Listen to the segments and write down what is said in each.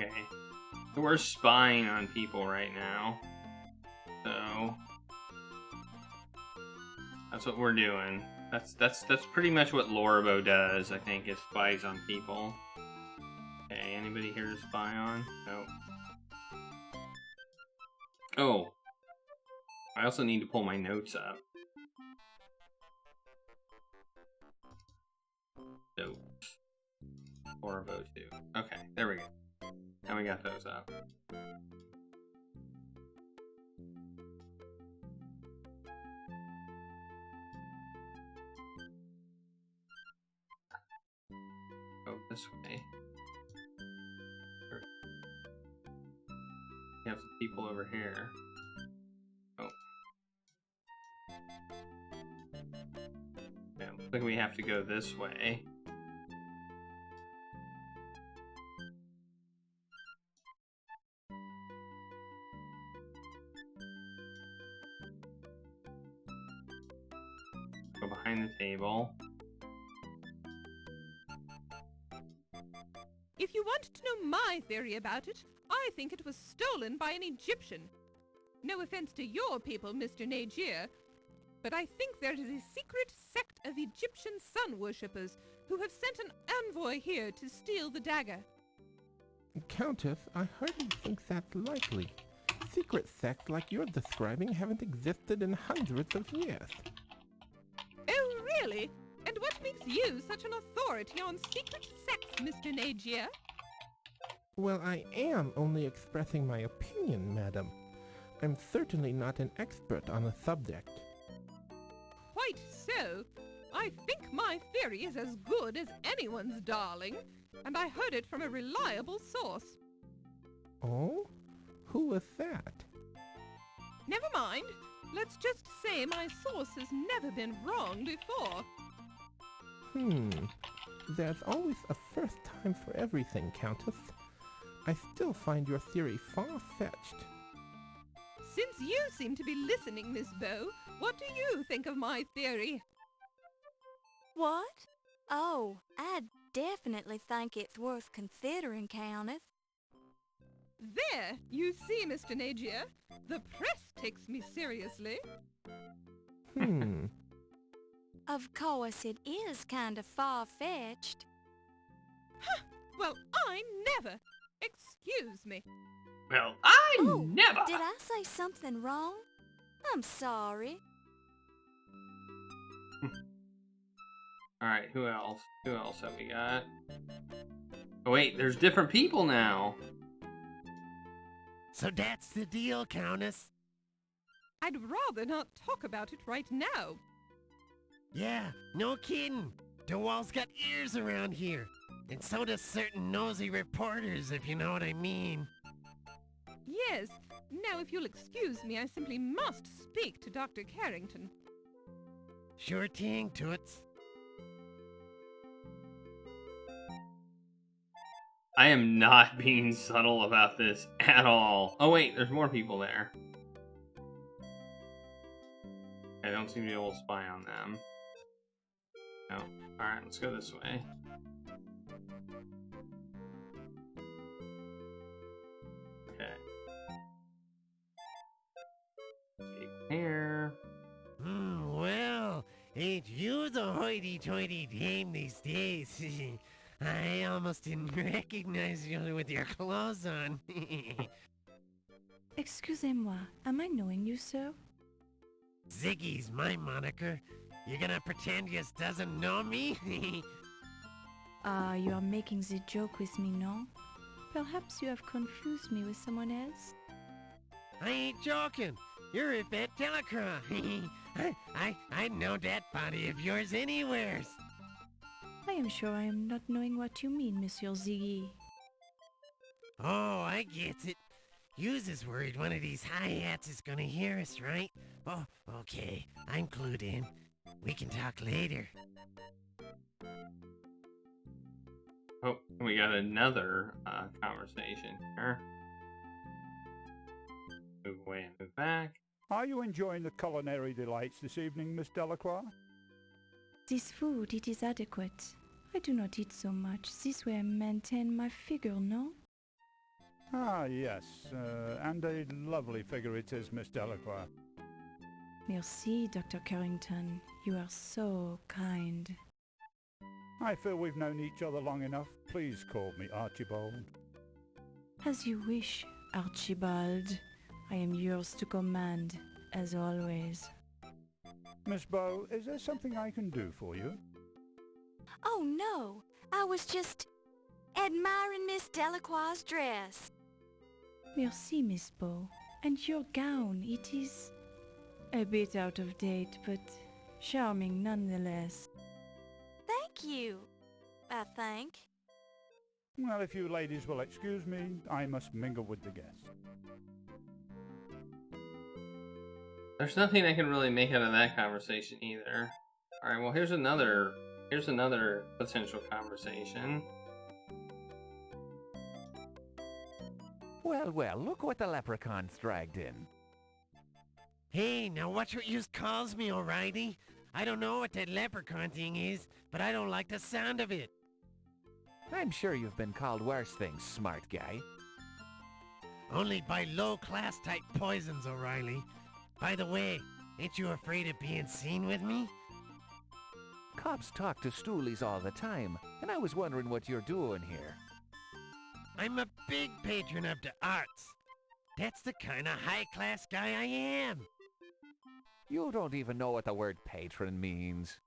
Okay. So we're spying on people right now. So that's what we're doing. That's pretty much what Lorbo does, I think, is spies on people. Okay, anybody here to spy on? No. Oh. I also need to pull my notes up. Notes. Lorbo 2. Okay, there we go. Now we got those up. Go this way. We have some people over here. Oh. Yeah, looks like we have to go this way. Go behind the table. If you want to know my theory about it, I think it was stolen by an Egyptian. No offense to your people, Mr. Nagier, but I think there is a secret sect of Egyptian sun worshippers who have sent an envoy here to steal the dagger. Countess, I hardly think that's likely. Secret sects like you're describing haven't existed in hundreds of years. Oh, really? And what makes you such an authority on secret sects, Mr. Nagier? Well, I am only expressing my opinion, madam. I'm certainly not an expert on the subject. Quite so. I think my theory is as good as anyone's, darling, and I heard it from a reliable source. Oh? Who was that? Never mind. Let's just say my source has never been wrong before. There's always a first time for everything, Countess. I still find your theory far-fetched. Since you seem to be listening, Miss Bow, what do you think of my theory? What? Oh, I definitely think it's worth considering, Countess. There, you see, Mr. Nagier, the press takes me seriously. Of course, it is kind of far-fetched. Huh, well, I never. Excuse me. Well, I Oh, never! did I say something wrong? I'm sorry. Alright, who else? Who else have we got? Oh wait, there's different people now. So that's the deal, Countess? I'd rather not talk about it right now. Yeah, no kidding. DeWall's got ears around here. And so does certain nosy reporters, if you know what I mean. Yes. Now, if you'll excuse me, I simply must speak to Dr. Carrington. Sure thing, Toots. I am not being subtle about this at all. Oh wait, there's more people there. I don't seem to be able to spy on them. No. Alright, let's go this way. Okay. Here. Well, ain't you the hoity-toity dame these days? I almost didn't recognize you with your clothes on. Excusez-moi, am I knowing you, sir? Ziggy's my moniker. You gonna pretend you doesn't know me? You are making the joke with me, no? Perhaps you have confused me with someone else? I ain't joking. You're Yvette Delacroix. I'd know that body of yours anywheres. I am sure I am not knowing what you mean, Monsieur Ziggy. Oh, I get it. You's is worried one of these hi-hats is gonna hear us, right? Oh, okay. I'm clued in. We can talk later. Oh, we got another conversation here. Move away and move back. Are you enjoying the culinary delights this evening, Miss Delacroix? This food, it is adequate. I do not eat so much. This way I maintain my figure, no? Ah, yes, and a lovely figure it is, Miss Delacroix. Merci, Dr. Carrington. You are so kind. I feel we've known each other long enough. Please call me Archibald. As you wish, Archibald. I am yours to command, as always. Miss Bow, is there something I can do for you? Oh, no. I was just admiring Miss Delacroix's dress. Merci, Miss Bow. And your gown, it is a bit out of date, but charming nonetheless. Thank you, I think. Well, if you ladies will excuse me, I must mingle with the guests. There's nothing I can really make out of that conversation either. Alright, well here's another potential conversation. Well, well, look what the leprechaun's dragged in. Hey, now watch what yous calls me, O'Reilly. I don't know what that leprechaun thing is, but I don't like the sound of it. I'm sure you've been called worse things, smart guy. Only by low-class type poisons, O'Reilly. By the way, ain't you afraid of being seen with me? Cops talk to stoolies all the time, and I was wondering what you're doing here. I'm a big patron of the arts. That's the kind of high-class guy I am. You don't even know what the word patron means.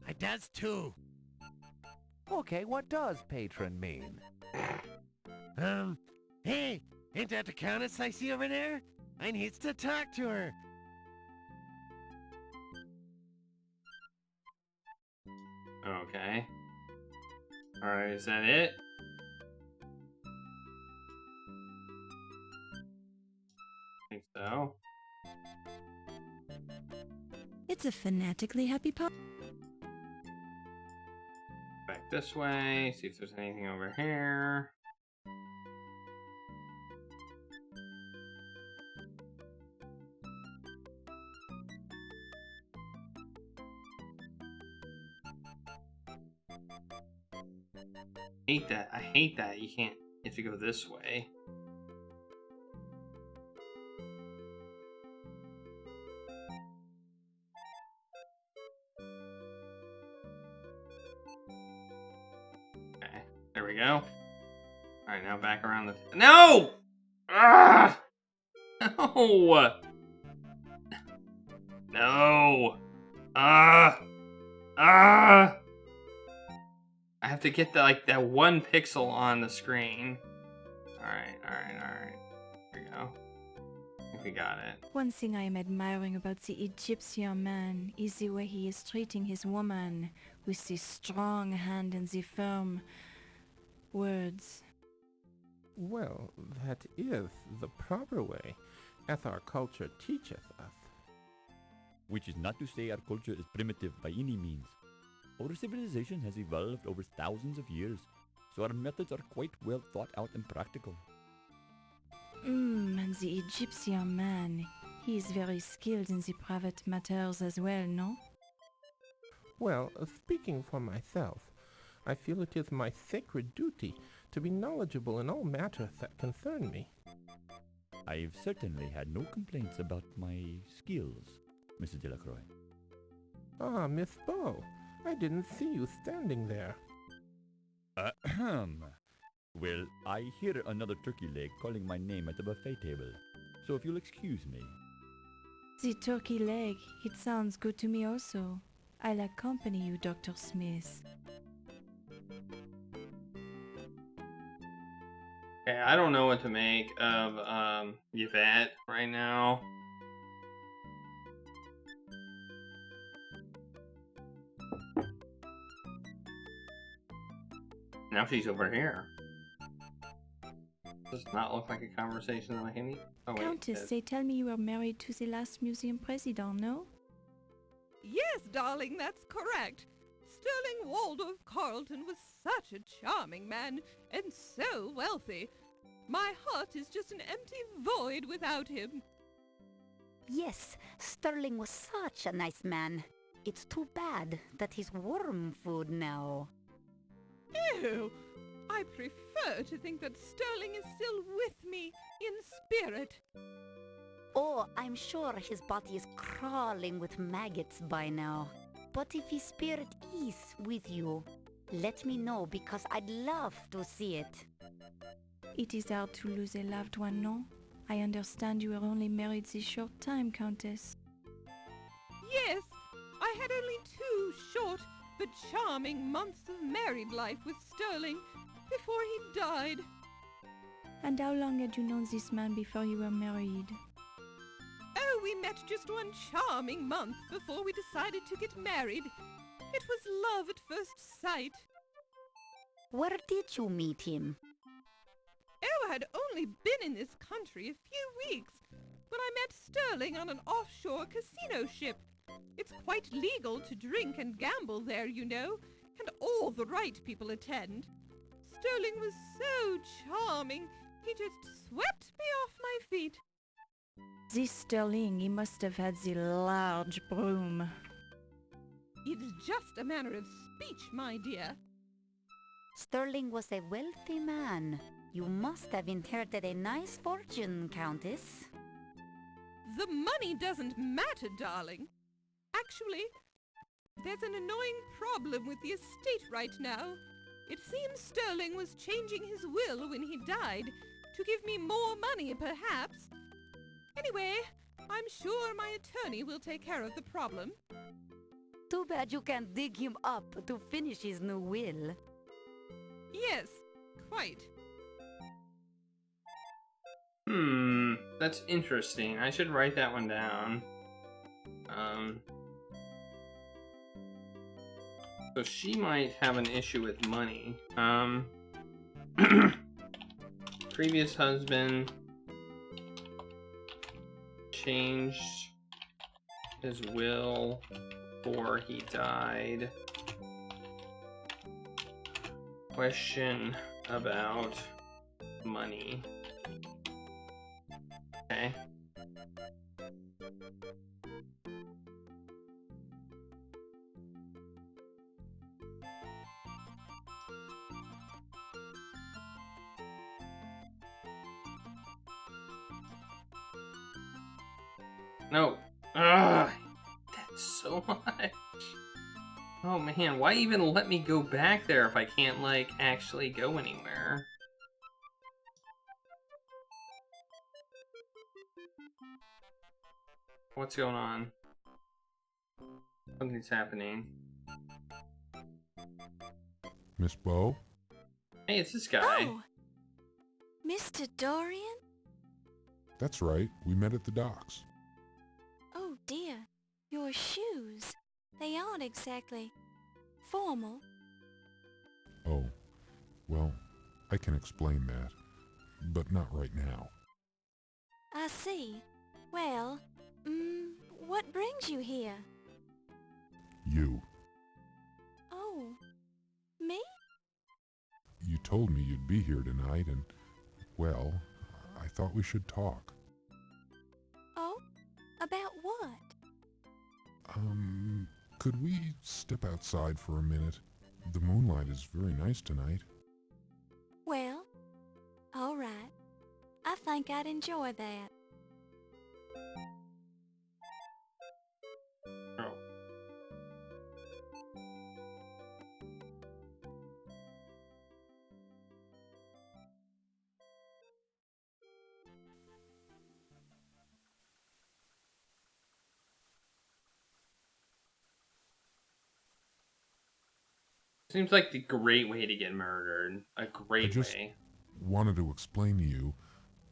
I does too. Okay, what does patron mean? Hey, ain't that the countess I see over there? I needs to talk to her. Okay. Alright, is that it? I think so. It's a fanatically happy pop. Back this way, see if there's anything over here. Hate that. I hate that. You can't. You have to go this way. Okay. There we go. Alright, now back around the... No! Ah! No! No! I have to get that one pixel on the screen. Alright. There we go. I think we got it. One thing I am admiring about the Egyptian man is the way he is treating his woman, with the strong hand and the firm words. Well, that is the proper way, as our culture teacheth us. Which is not to say our culture is primitive by any means. Our civilization has evolved over thousands of years, so our methods are quite well thought out and practical. And the Egyptian man, he is very skilled in the private matters as well, no? Well, speaking for myself, I feel it is my sacred duty to be knowledgeable in all matters that concern me. I've certainly had no complaints about my skills, Mrs. Delacroix. Ah, Miss Bow, I didn't see you standing there. Ahem. Well, I hear another turkey leg calling my name at the buffet table, so if you'll excuse me. The turkey leg, it sounds good to me also. I'll accompany you, Dr. Smith. Okay, I don't know what to make of Yvette right now. Now she's over here. Does not look like a conversation that I can eat. Oh, wait, Countess, they tell me you were married to the last museum president, no? Yes, darling, that's correct. Sterling Waldorf Carlton was such a charming man, and so wealthy. My heart is just an empty void without him. Yes, Sterling was such a nice man. It's too bad that he's worm food now. Ew! I prefer to think that Sterling is still with me in spirit. Oh, I'm sure his body is crawling with maggots by now. But if his spirit is with you, let me know because I'd love to see it. It is hard to lose a loved one, no? I understand you were only married this short time, Countess. Yes, I had only 2 short but charming months of married life with Sterling before he died. And how long had you known this man before you were married? Oh, we met just 1 charming month before we decided to get married. It was love at first sight. Where did you meet him? Oh, I had only been in this country a few weeks when I met Sterling on an offshore casino ship. It's quite legal to drink and gamble there, you know, and all the right people attend. Sterling was so charming, he just swept me off my feet. This Sterling, he must have had the large broom. It's just a manner of speech, my dear. Sterling was a wealthy man. You must have inherited a nice fortune, Countess. The money doesn't matter, darling. Actually, there's an annoying problem with the estate right now. It seems Sterling was changing his will when he died to give me more money, perhaps. Anyway, I'm sure my attorney will take care of the problem. Too bad you can't dig him up to finish his new will. Yes, quite. That's interesting. I should write that one down. So she might have an issue with money. Previous husband changed his will before he died. Question about money. Okay. No. Ugh. That's so much. Oh man, why even let me go back there if I can't, like, actually go anywhere? What's going on? Something's happening. Miss Bow? Hey, it's this guy. Oh, Mr. Dorian? That's right. We met at the docks. Oh dear, your shoes. They aren't exactly formal. Oh, well, I can explain that, but not right now. I see. Well, what brings you here? You. Oh, me? You told me you'd be here tonight and, well, I thought we should talk. Oh, about what? Could we step outside for a minute? The moonlight is very nice tonight. Well, all right. I think I'd enjoy that. Oh. Seems like the great way to get murdered. A great way. Wanted to explain to you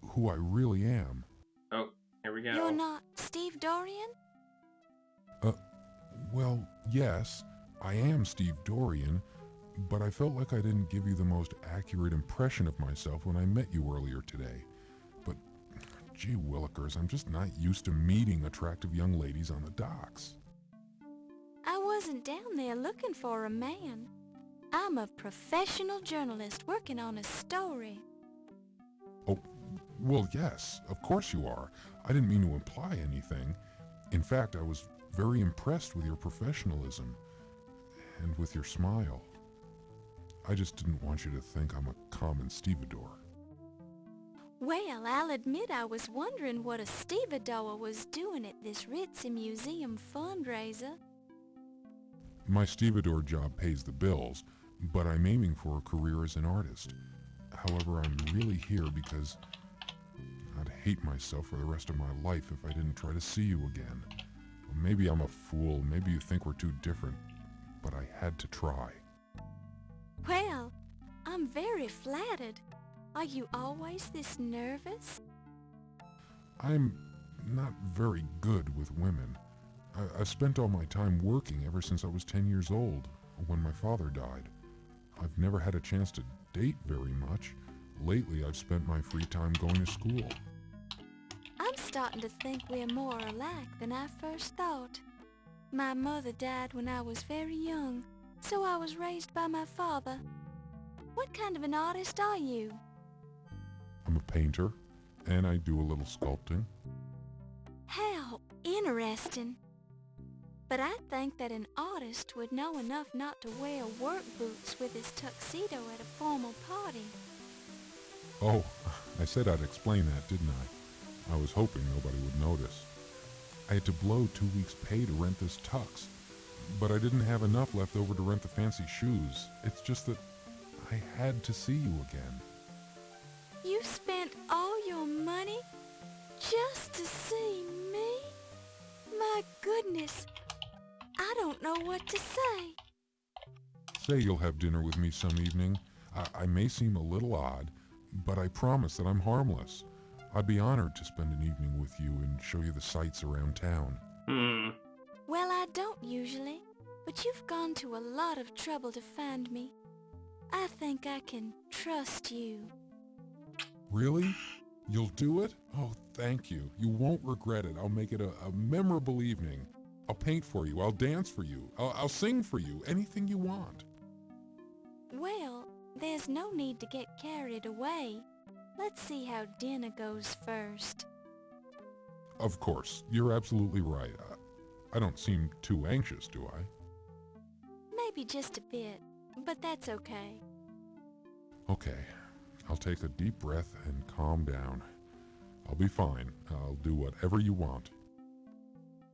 who I really am. Oh, here we go. You're not Steve Dorian? Well, yes, I am Steve Dorian, but I felt like I didn't give you the most accurate impression of myself when I met you earlier today. But, gee willikers, I'm just not used to meeting attractive young ladies on the docks. I wasn't down there looking for a man. I'm a professional journalist working on a story. Oh, well, yes, of course you are. I didn't mean to imply anything. In fact, I was very impressed with your professionalism and with your smile. I just didn't want you to think I'm a common stevedore. Well, I'll admit I was wondering what a stevedore was doing at this ritzy museum fundraiser. My stevedore job pays the bills, but I'm aiming for a career as an artist. However, I'm really here because I'd hate myself for the rest of my life if I didn't try to see you again. Maybe I'm a fool, maybe you think we're too different, but I had to try. Well, I'm very flattered. Are you always this nervous? I'm not very good with women. I've spent all my time working ever since I was 10 years old, when my father died. I've never had a chance to date very much. Lately, I've spent my free time going to school. I'm starting to think we're more alike than I first thought. My mother died when I was very young, so I was raised by my father. What kind of an artist are you? I'm a painter, and I do a little sculpting. How interesting. But I think that an artist would know enough not to wear work boots with his tuxedo at a formal party. Oh, I said I'd explain that, didn't I? I was hoping nobody would notice. I had to blow 2 weeks' pay to rent this tux, but I didn't have enough left over to rent the fancy shoes. It's just that I had to see you again. You spent all your money just to see me? My goodness, I don't know what to say. Say you'll have dinner with me some evening. I may seem a little odd, but I promise that I'm harmless. I'd be honored to spend an evening with you and show you the sights around town. Well, I don't usually, but you've gone to a lot of trouble to find me. I think I can trust you. Really? You'll do it? Oh, thank you. You won't regret it. I'll make it a memorable evening. I'll paint for you. I'll dance for you. I'll sing for you. Anything you want. Well, there's no need to get carried away. Let's see how dinner goes first. Of course. You're absolutely right. I don't seem too anxious, do I? Maybe just a bit, but that's okay. Okay. I'll take a deep breath and calm down. I'll be fine. I'll do whatever you want.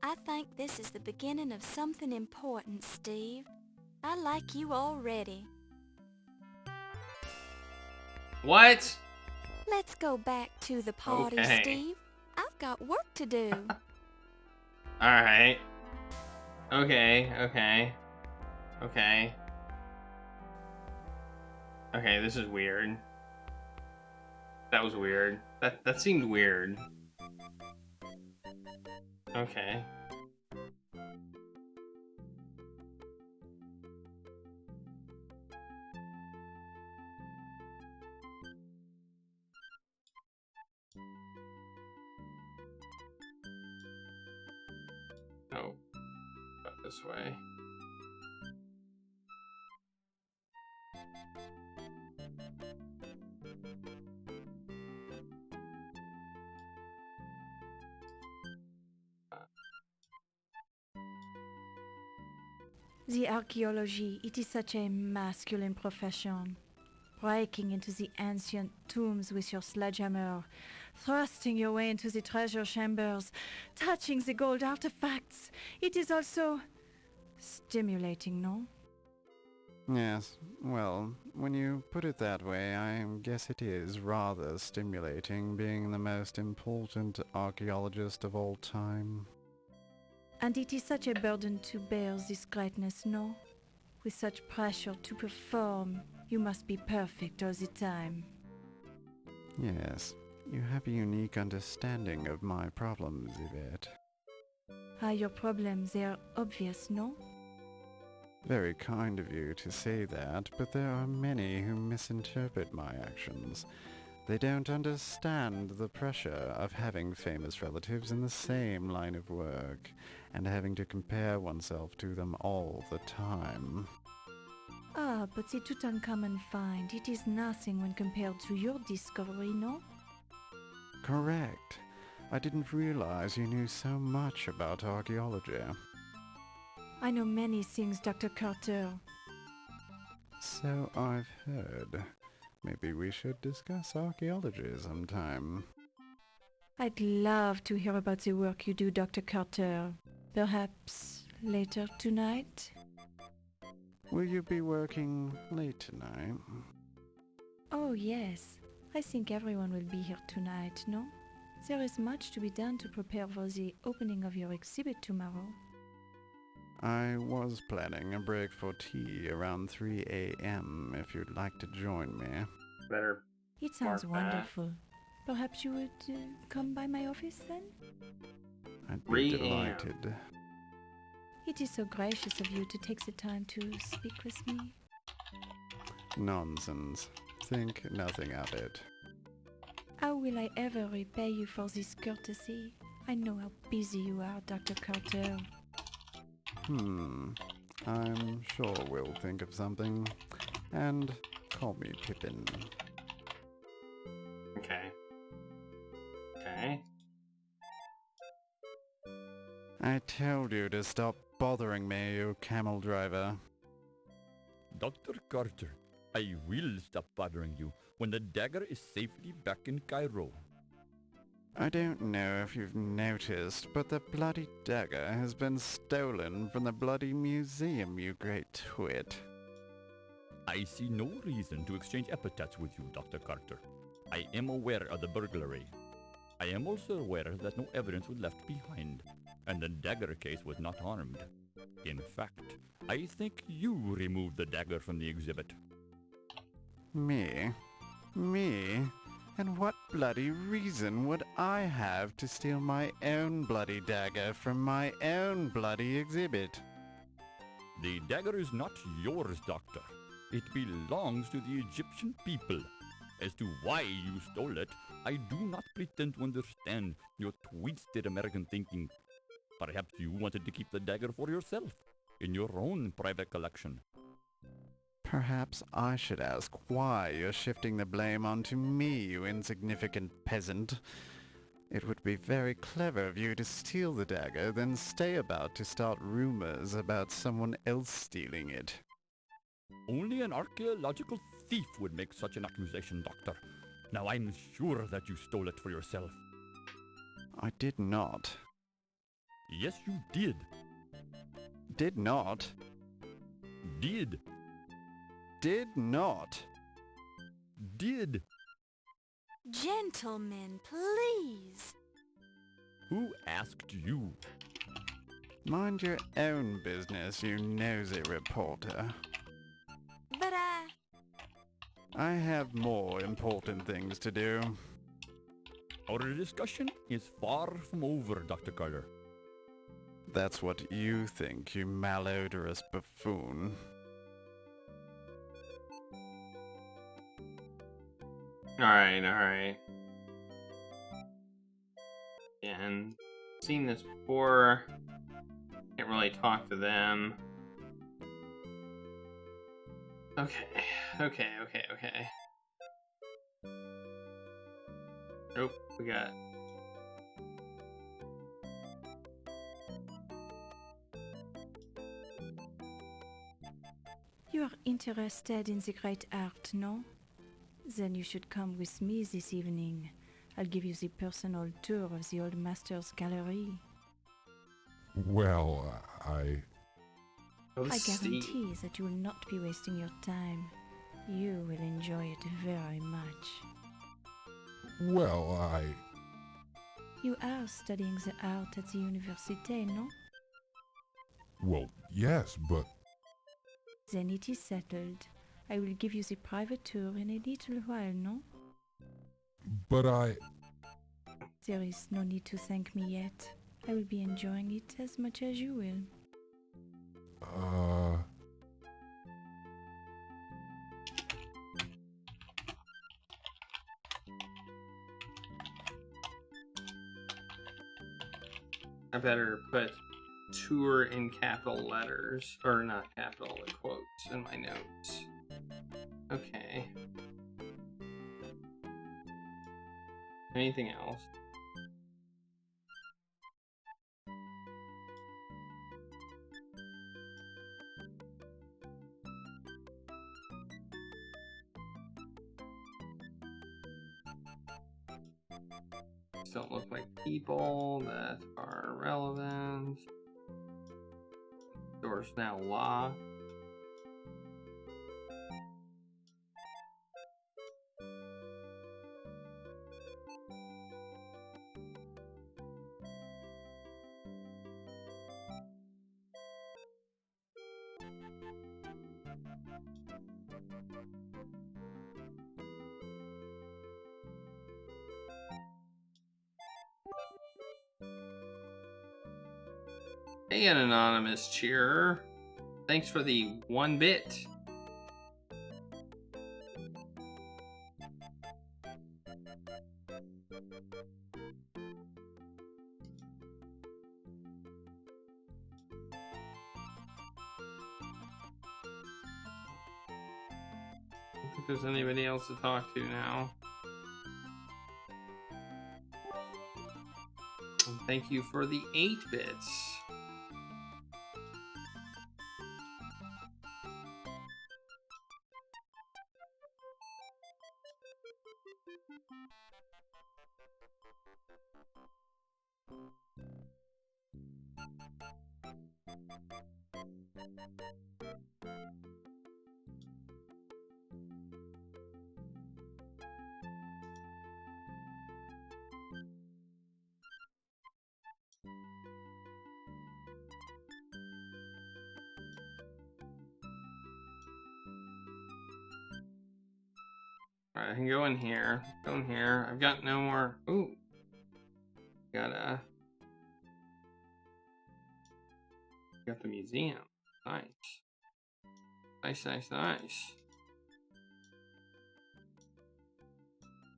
I think this is the beginning of something important, Steve. I like you already. What? Let's go back to the party, Okay. Steve. I've got work to do. Alright. Okay. Okay, this is weird. That was weird. That seemed weird. Okay. Oh, not this way. The archaeology, it is such a masculine profession. Breaking into the ancient tombs with your sledgehammer, thrusting your way into the treasure chambers, touching the gold artifacts. It is also stimulating, no? Yes, well, when you put it that way, I guess it is rather stimulating being the most important archaeologist of all time. And it is such a burden to bear this greatness, no? With such pressure to perform, you must be perfect all the time. Yes, you have a unique understanding of my problems, Yvette. Your problems, they are obvious, no? Very kind of you to say that, but there are many who misinterpret my actions. They don't understand the pressure of having famous relatives in the same line of work, and having to compare oneself to them all the time. Ah, but the Tutankhamun find, it is nothing when compared to your discovery, no? Correct. I didn't realize you knew so much about archaeology. I know many things, Dr. Carter. So I've heard. Maybe we should discuss archaeology sometime. I'd love to hear about the work you do, Dr. Carter. Perhaps later tonight? Will you be working late tonight? Oh, yes. I think everyone will be here tonight, no? There is much to be done to prepare for the opening of your exhibit tomorrow. I was planning a break for tea around 3 a.m. if you'd like to join me. Better. It sounds Mark that. wonderful. Perhaps you would come by my office then? I'd 3 be a.m. delighted. It is so gracious of you to take the time to speak with me. Nonsense. Think nothing of it. How will I ever repay you for this courtesy? I know how busy you are, Dr. Carter. I'm sure we'll think of something. And call me Pippin. Okay. Okay. I told you to stop bothering me, you camel driver. Dr. Carter, I will stop bothering you when the dagger is safely back in Cairo. I don't know if you've noticed, but the bloody dagger has been stolen from the bloody museum, you great twit. I see no reason to exchange epithets with you, Dr. Carter. I am aware of the burglary. I am also aware that no evidence was left behind, and the dagger case was not harmed. In fact, I think you removed the dagger from the exhibit. Me? Me? And what bloody reason would I have to steal my own bloody dagger from my own bloody exhibit? The dagger is not yours, Doctor. It belongs to the Egyptian people. As to why you stole it, I do not pretend to understand your twisted American thinking. Perhaps you wanted to keep the dagger for yourself, in your own private collection. Perhaps I should ask why you're shifting the blame onto me, you insignificant peasant. It would be very clever of you to steal the dagger, then stay about to start rumors about someone else stealing it. Only an archaeological thief would make such an accusation, Doctor. Now I'm sure that you stole it for yourself. I did not. Yes, you did. Did not? Did. Did not. Did. Gentlemen, please. Who asked you? Mind your own business, you nosy reporter. But I have more important things to do. Our discussion is far from over, Dr. Carter. That's what you think, you malodorous buffoon. Alright. And seen this before. Can't really talk to them. Okay. Nope, we got... You are interested in the great art, no? Then you should come with me this evening. I'll give you the personal tour of the old master's gallery. Well, I I guarantee that you will not be wasting your time. You will enjoy it very much. Well, You are studying the art at the université, no? Well, yes, but... Then it is settled. I will give you the private tour in a little while, no? But There is no need to thank me yet. I will be enjoying it as much as you will. I better put tour in capital letters, or not capital, in quotes in my notes. Okay. Anything else? don't look like people that are relevant. Door's now locked. Hey, an anonymous cheerer. Thanks for the 1 bit. I don't think there's anybody else to talk to now. And thank you for the 8 bits. Alright, I can go in here. Go in here. I've got no more. Ooh. Got the museum. Nice. Nice, nice, nice.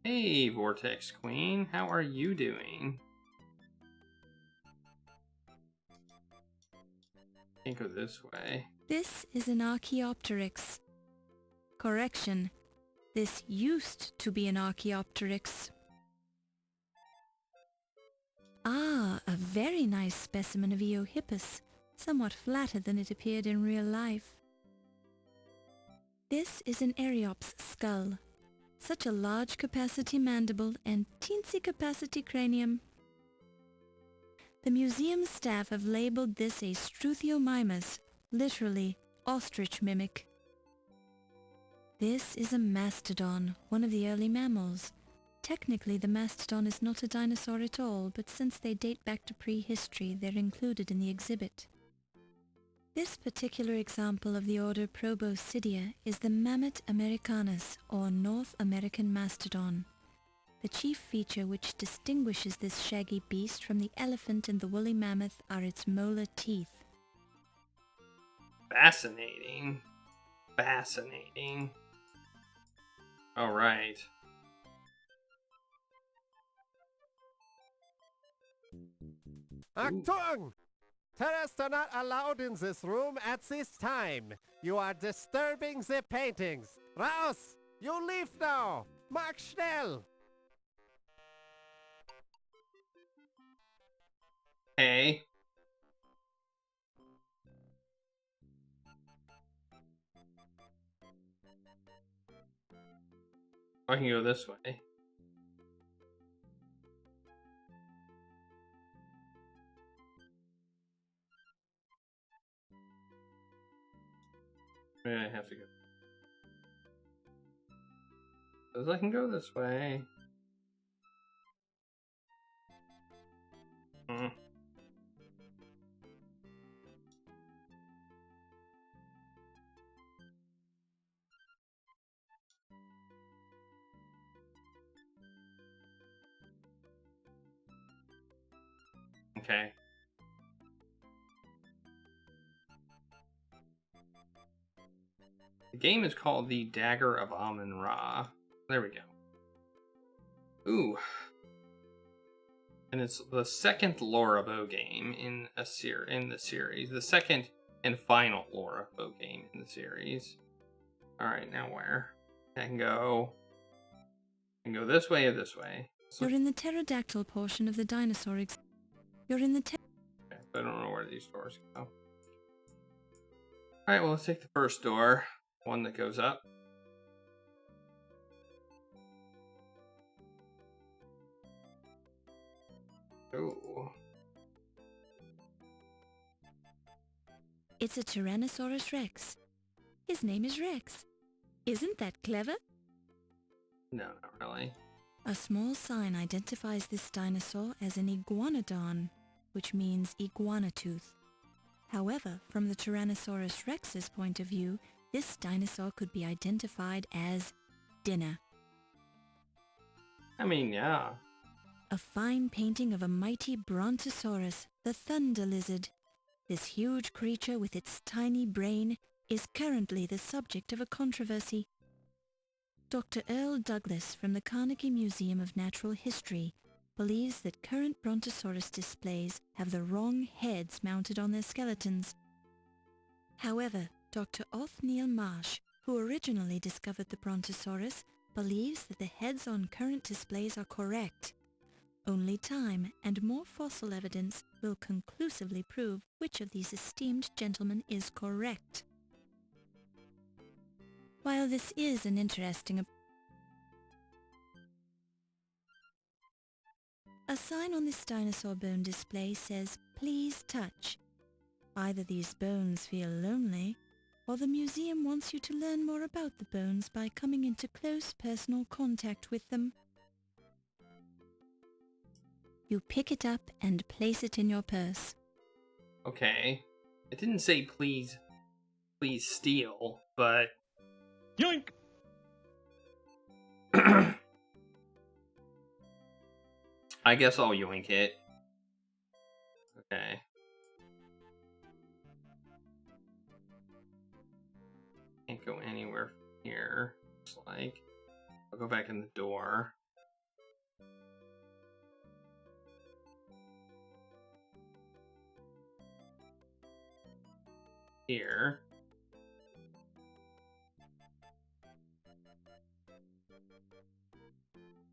Hey, Vortex Queen. How are you doing? Can't go this way. This is an Archaeopteryx. Correction. This used to be an Archaeopteryx. Ah, a very nice specimen of Eohippus, somewhat flatter than it appeared in real life. This is an Eriops skull. Such a large capacity mandible and teensy capacity cranium. The museum staff have labeled this a Struthiomimus, literally ostrich mimic. This is a mastodon, one of the early mammals. Technically, the mastodon is not a dinosaur at all, but since they date back to prehistory, they're included in the exhibit. This particular example of the order Proboscidea is the Mammoth americanus, or North American mastodon. The chief feature which distinguishes this shaggy beast from the elephant and the woolly mammoth are its molar teeth. Fascinating. Fascinating. All right. Achtung! Terrorists are not allowed in this room at this time. You are disturbing the paintings. Raus! You leave now! Mach schnell! Hey. I can go this way. Maybe I have to go. Because I can go this way. Okay. The game is called the Dagger of Amon Ra. There we go. Ooh. And it's the second Lorabo game in the series. The second and final Lorabo game in the series. Alright, now where? I can go this way or this way. You're in the pterodactyl portion of the dinosaur You're in the okay, I don't know where these doors go. Alright, well, let's take the first door. One that goes up. Oh. It's a Tyrannosaurus Rex. His name is Rex. Isn't that clever? No, not really. A small sign identifies this dinosaur as an iguanodon, which means iguana tooth. However, from the Tyrannosaurus Rex's point of view, this dinosaur could be identified as dinner. I mean, yeah. A fine painting of a mighty Brontosaurus, the thunder lizard. This huge creature with its tiny brain is currently the subject of a controversy. Dr. Earl Douglas from the Carnegie Museum of Natural History believes that current Brontosaurus displays have the wrong heads mounted on their skeletons. However, Dr. Othniel Marsh, who originally discovered the Brontosaurus, believes that the heads on current displays are correct. Only time and more fossil evidence will conclusively prove which of these esteemed gentlemen is correct. While this is an interesting a sign on this dinosaur bone display says, "Please touch." Either these bones feel lonely, or the museum wants you to learn more about the bones by coming into close personal contact with them. You pick it up and place it in your purse. Okay. It didn't say please steal, but... Yoink! I guess I'll yoink it. Okay. Can't go anywhere from here. Looks like. I'll go back in the door. Here.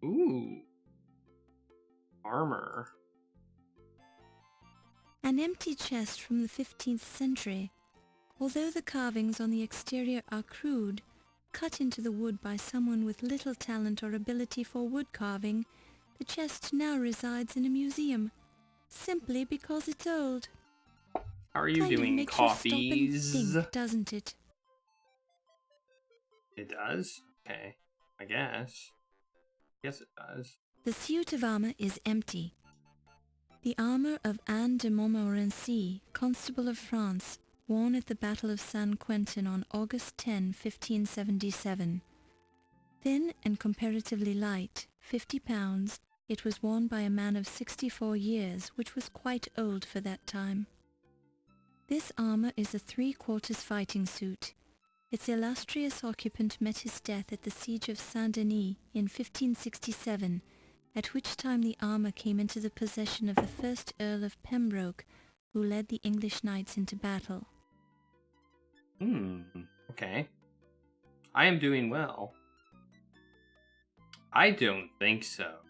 Ooh. Armor. An empty chest from the 15th century. Although the carvings on the exterior are crude, cut into the wood by someone with little talent or ability for wood carving, the chest now resides in a museum, simply because it's old. How are you doing, makes coffees? You stop and think, doesn't it? It does? Okay. I guess. Yes, it does. The suit of armor is empty. The armor of Anne de Montmorency, Constable of France, worn at the Battle of San Quentin on August 10, 1577. Thin and comparatively light, 50 pounds, it was worn by a man of 64 years, which was quite old for that time. This armor is a 3/4 fighting suit. Its illustrious occupant met his death at the Siege of Saint-Denis in 1567, at which time the armor came into the possession of the first Earl of Pembroke, who led the English knights into battle. Okay. I am doing well. I don't think so.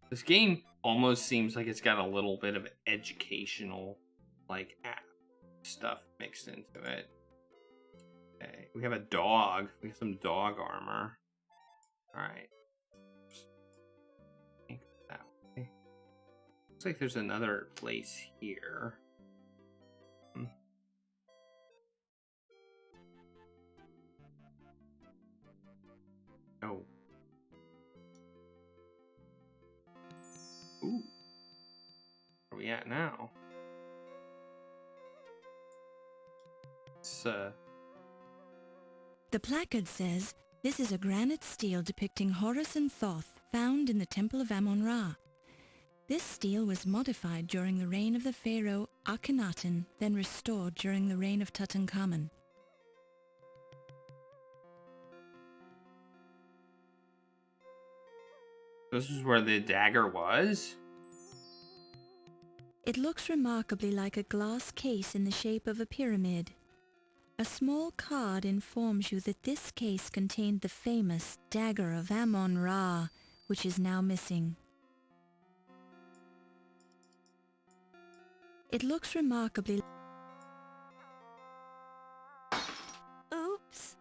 This game almost seems like it's got a little bit of educational, like, app stuff mixed into it. Okay, we have a dog. We have some dog armor. Alright. That way. Looks like there's another place here. Oh. Ooh. Where are we at now? It's, The placard says, "This is a granite stele depicting Horus and Thoth found in the Temple of Amon-Ra. This stele was modified during the reign of the pharaoh Akhenaten, then restored during the reign of Tutankhamun." This is where the dagger was? It looks remarkably like a glass case in the shape of a pyramid. A small card informs you that this case contained the famous Dagger of Amon-Ra, which is now missing. It looks remarkably... Oops!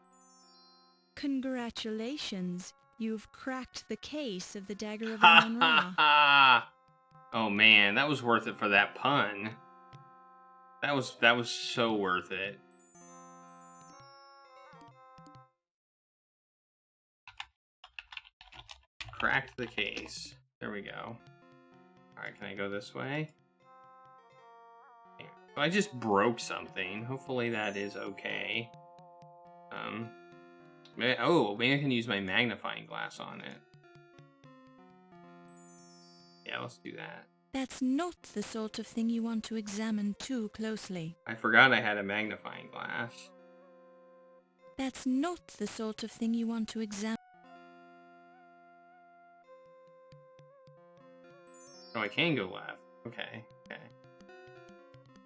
Congratulations, you've cracked the case of the Dagger of Amon-Ra. Oh man, that was worth it for that pun. That was so worth it. Cracked the case. There we go. Alright, can I go this way? I just broke something. Hopefully that is okay. Maybe I can use my magnifying glass on it. Yeah, let's do that. That's not the sort of thing you want to examine too closely. I forgot I had a magnifying glass. That's not the sort of thing you want to examine. Oh, I can go left. Okay, okay.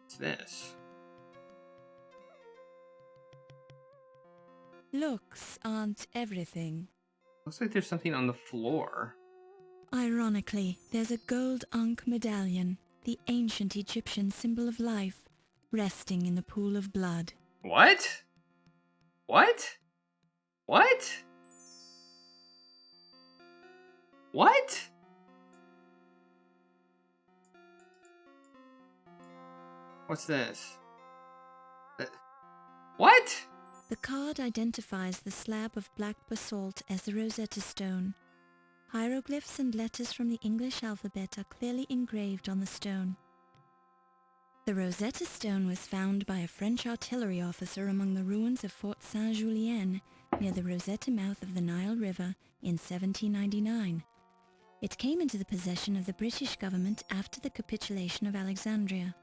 What's this? Looks aren't everything. Looks like there's something on the floor. Ironically, there's a gold Ankh medallion, the ancient Egyptian symbol of life, resting in the pool of blood. What? What? What? What? What's this? What? The card identifies the slab of black basalt as the Rosetta Stone. Hieroglyphs and letters from the English alphabet are clearly engraved on the stone. The Rosetta Stone was found by a French artillery officer among the ruins of Fort Saint-Julien near the Rosetta mouth of the Nile River in 1799. It came into the possession of the British government after the capitulation of Alexandria.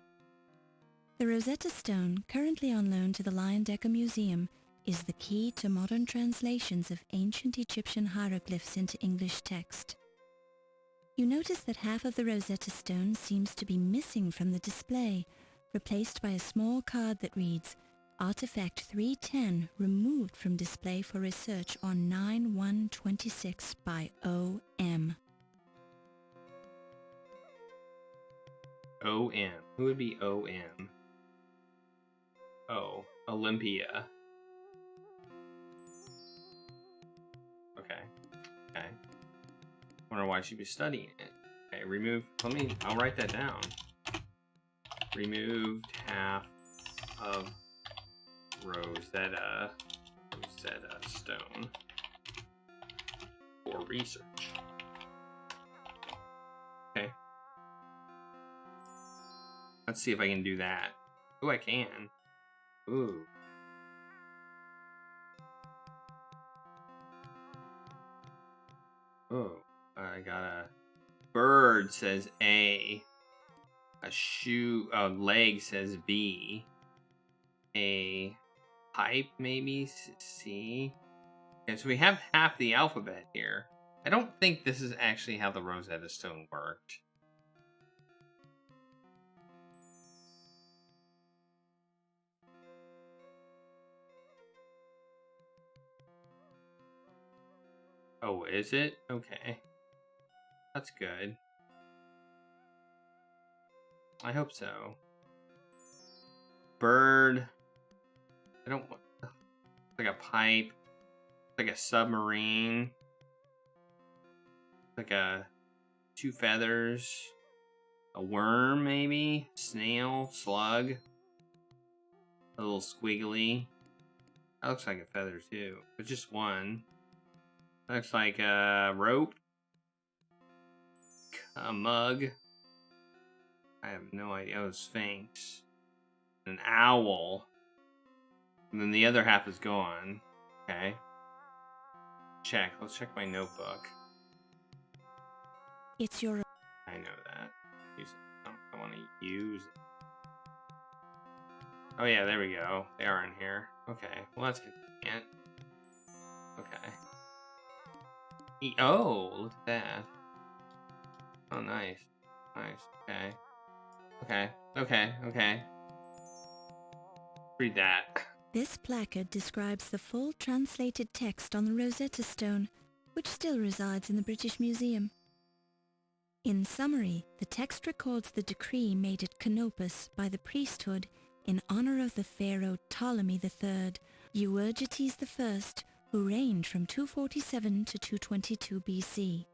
The Rosetta Stone, currently on loan to the Dagger Museum, is the key to modern translations of ancient Egyptian hieroglyphs into English text. You notice that half of the Rosetta Stone seems to be missing from the display, replaced by a small card that reads, Artifact 310 removed from display for research on 9/1/26 by O.M. O.M. Who would be O.M.? Oh, Olympia. Okay. Okay. Wonder why she'd be studying it. Okay, remove. I'll write that down. Removed half of Rosetta Stone for research. Okay. Let's see if I can do that. Ooh, I can. Ooh. Oh, I got a bird says A. A leg says B. A pipe maybe C. Okay, so we have half the alphabet here. I don't think this is actually how the Rosetta Stone worked. Oh, is it? Okay. That's good. I hope so. Bird. I don't want... It's like a pipe. It's like a submarine. It's like a... 2 feathers. A worm, maybe? Snail. Slug. A little squiggly. That looks like a feather, too. But just one. Looks like a rope. A mug. I have no idea. Oh, Sphinx. An owl. And then the other half is gone. Okay. Check. Let's check my notebook. It's your... I know that. Use it. I want to use it. Oh yeah, there we go. They are in here. Okay. Well, that's convenient. Okay. Oh, look at that. Oh, nice. Nice. Okay. Okay. Okay. Okay. Read that. This placard describes the full translated text on the Rosetta Stone, which still resides in the British Museum. In summary, the text records the decree made at Canopus by the priesthood in honor of the pharaoh Ptolemy III, Euergetes I, who reigned from 247 to 222 BC.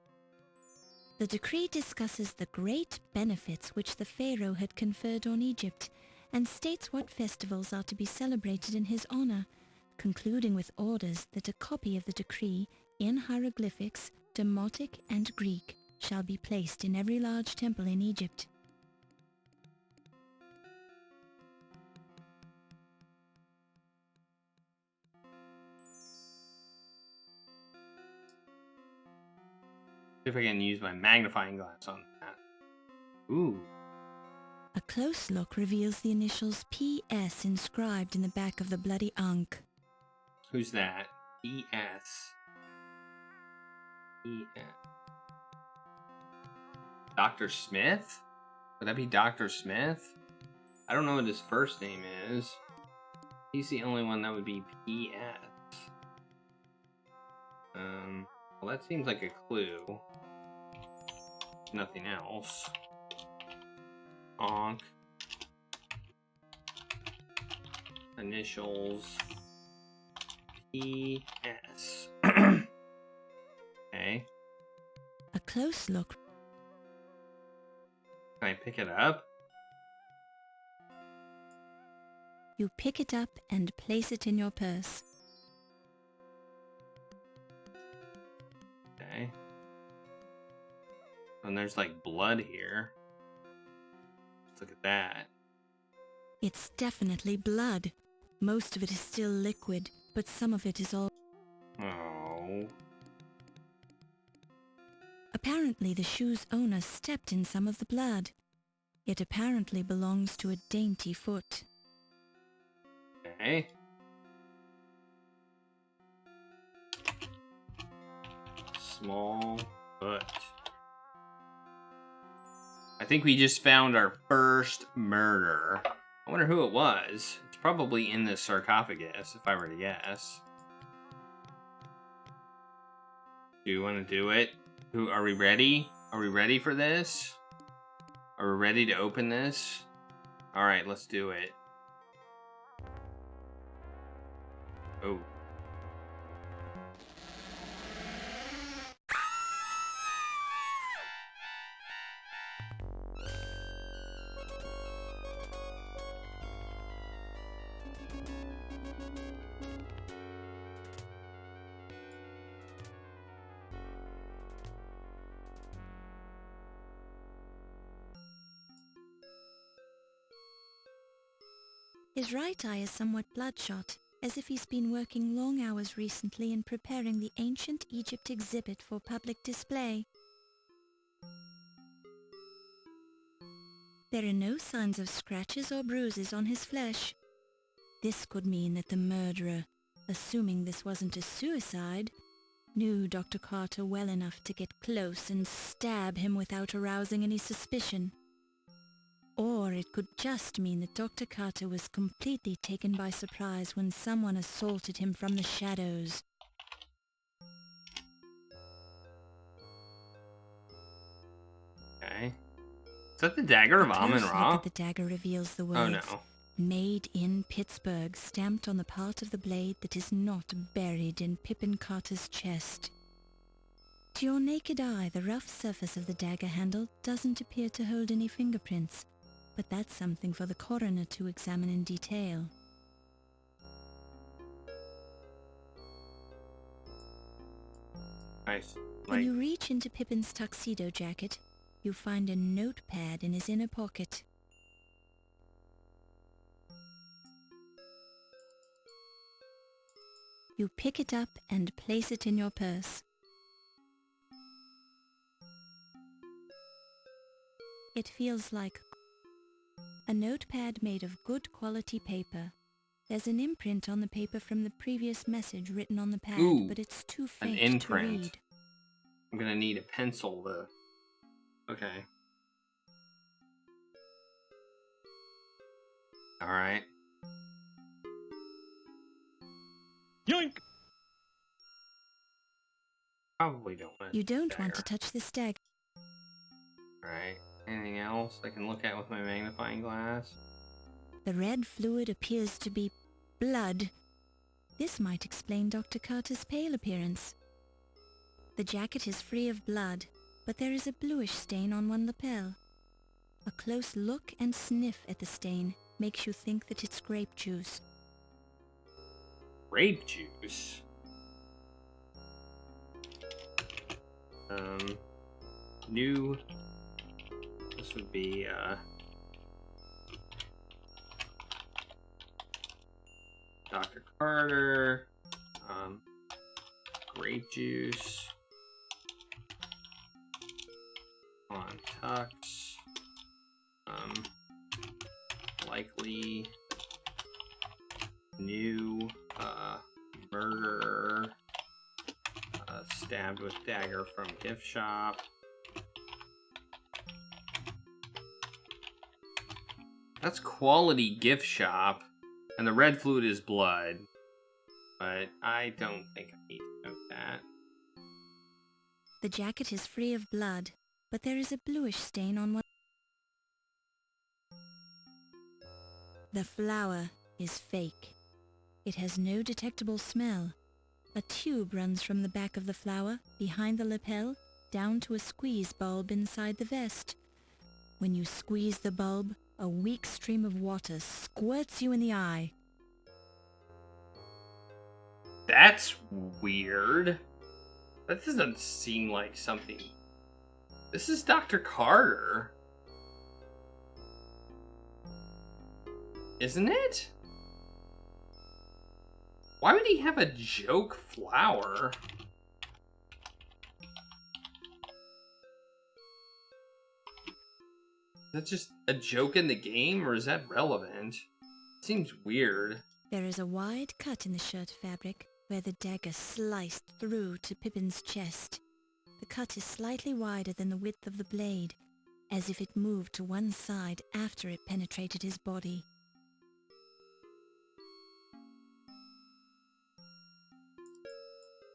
The decree discusses the great benefits which the Pharaoh had conferred on Egypt, and states what festivals are to be celebrated in his honor, concluding with orders that a copy of the decree in hieroglyphics, Demotic and Greek, shall be placed in every large temple in Egypt. See if I can use my magnifying glass on that. Ooh. A close look reveals the initials P.S. inscribed in the back of the bloody Ankh. Who's that? E.S. E.S. Dr. Smith? Would that be Dr. Smith? I don't know what his first name is. He's the only one that would be P.S. Well, that seems like a clue. Nothing else. Ankh. Initials. P.S. Okay. A close look. Can I pick it up? You pick it up and place it in your purse. Okay. And there's like blood here. Let's look at that. It's definitely blood. Most of it is still liquid, but some of it is all... Oh. Apparently the shoe's owner stepped in some of the blood. It apparently belongs to a dainty foot. Okay. Small foot. I think we just found our first murder. I wonder who it was. It's probably in this sarcophagus, if I were to guess. Do you want to do it? Are we ready? Are we ready for this? Are we ready to open this? Alright, let's do it. Oh. His right eye is somewhat bloodshot, as if he's been working long hours recently in preparing the ancient Egypt exhibit for public display. There are no signs of scratches or bruises on his flesh. This could mean that the murderer, assuming this wasn't a suicide, knew Dr. Carter well enough to get close and stab him without arousing any suspicion. Or it could just mean that Dr. Carter was completely taken by surprise when someone assaulted him from the shadows. Okay. Is that the dagger of Amon Ra? The dagger reveals the words, oh no. Made in Pittsburgh, stamped on the part of the blade that is not buried in Pippin Carter's chest. To your naked eye, the rough surface of the dagger handle doesn't appear to hold any fingerprints, but that's something for the coroner to examine in detail. Nice. When you reach into Pippin's tuxedo jacket, you find a notepad in his inner pocket. You pick it up and place it in your purse. It feels like a notepad made of good quality paper. There's an imprint on the paper from the previous message written on the pad, Ooh, but it's too an faint imprint. to read. I'm gonna need a pencil to... Okay. Alright. Yoink! Probably don't want You don't want to touch this dagger. Alright. Anything else I can look at with my magnifying glass? The red fluid appears to be blood. This might explain Dr. Carter's pale appearance. The jacket is free of blood, but there is a bluish stain on one lapel. A close look and sniff at the stain makes you think that it's grape juice. Grape juice? New... This would be, Dr. Carter, grape juice, on Tux, likely new, murderer, stabbed with dagger from gift shop. That's quality gift shop, and the red fluid is blood, but I don't think I need to know that. The jacket is free of blood, but there is a bluish stain on one. The flower is fake. It has no detectable smell. A tube runs from the back of the flower, behind the lapel, down to a squeeze bulb inside the vest. When you squeeze the bulb, a weak stream of water squirts you in the eye. That's weird. That doesn't seem like something... This is Dr. Carter. Isn't it? Why would he have a joke flower? Is that just a joke in the game, or is that relevant? It seems weird. There is a wide cut in the shirt fabric where the dagger sliced through to Pippin's chest. The cut is slightly wider than the width of the blade, as if it moved to one side after it penetrated his body.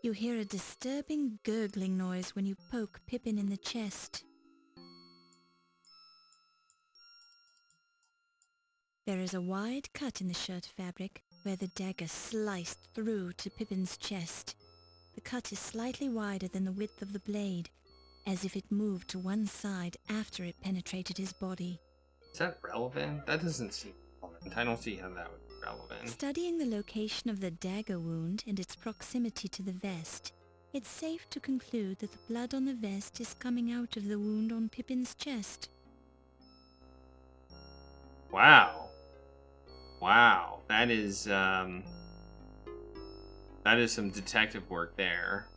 You hear a disturbing gurgling noise when you poke Pippin in the chest. There is a wide cut in the shirt fabric where the dagger sliced through to Pippin's chest. The cut is slightly wider than the width of the blade, as if it moved to one side after it penetrated his body. Is that relevant? That doesn't seem relevant. I don't see how that would be relevant. Studying the location of the dagger wound and its proximity to the vest, it's safe to conclude that the blood on the vest is coming out of the wound on Pippin's chest. Wow. Wow. That is some detective work there.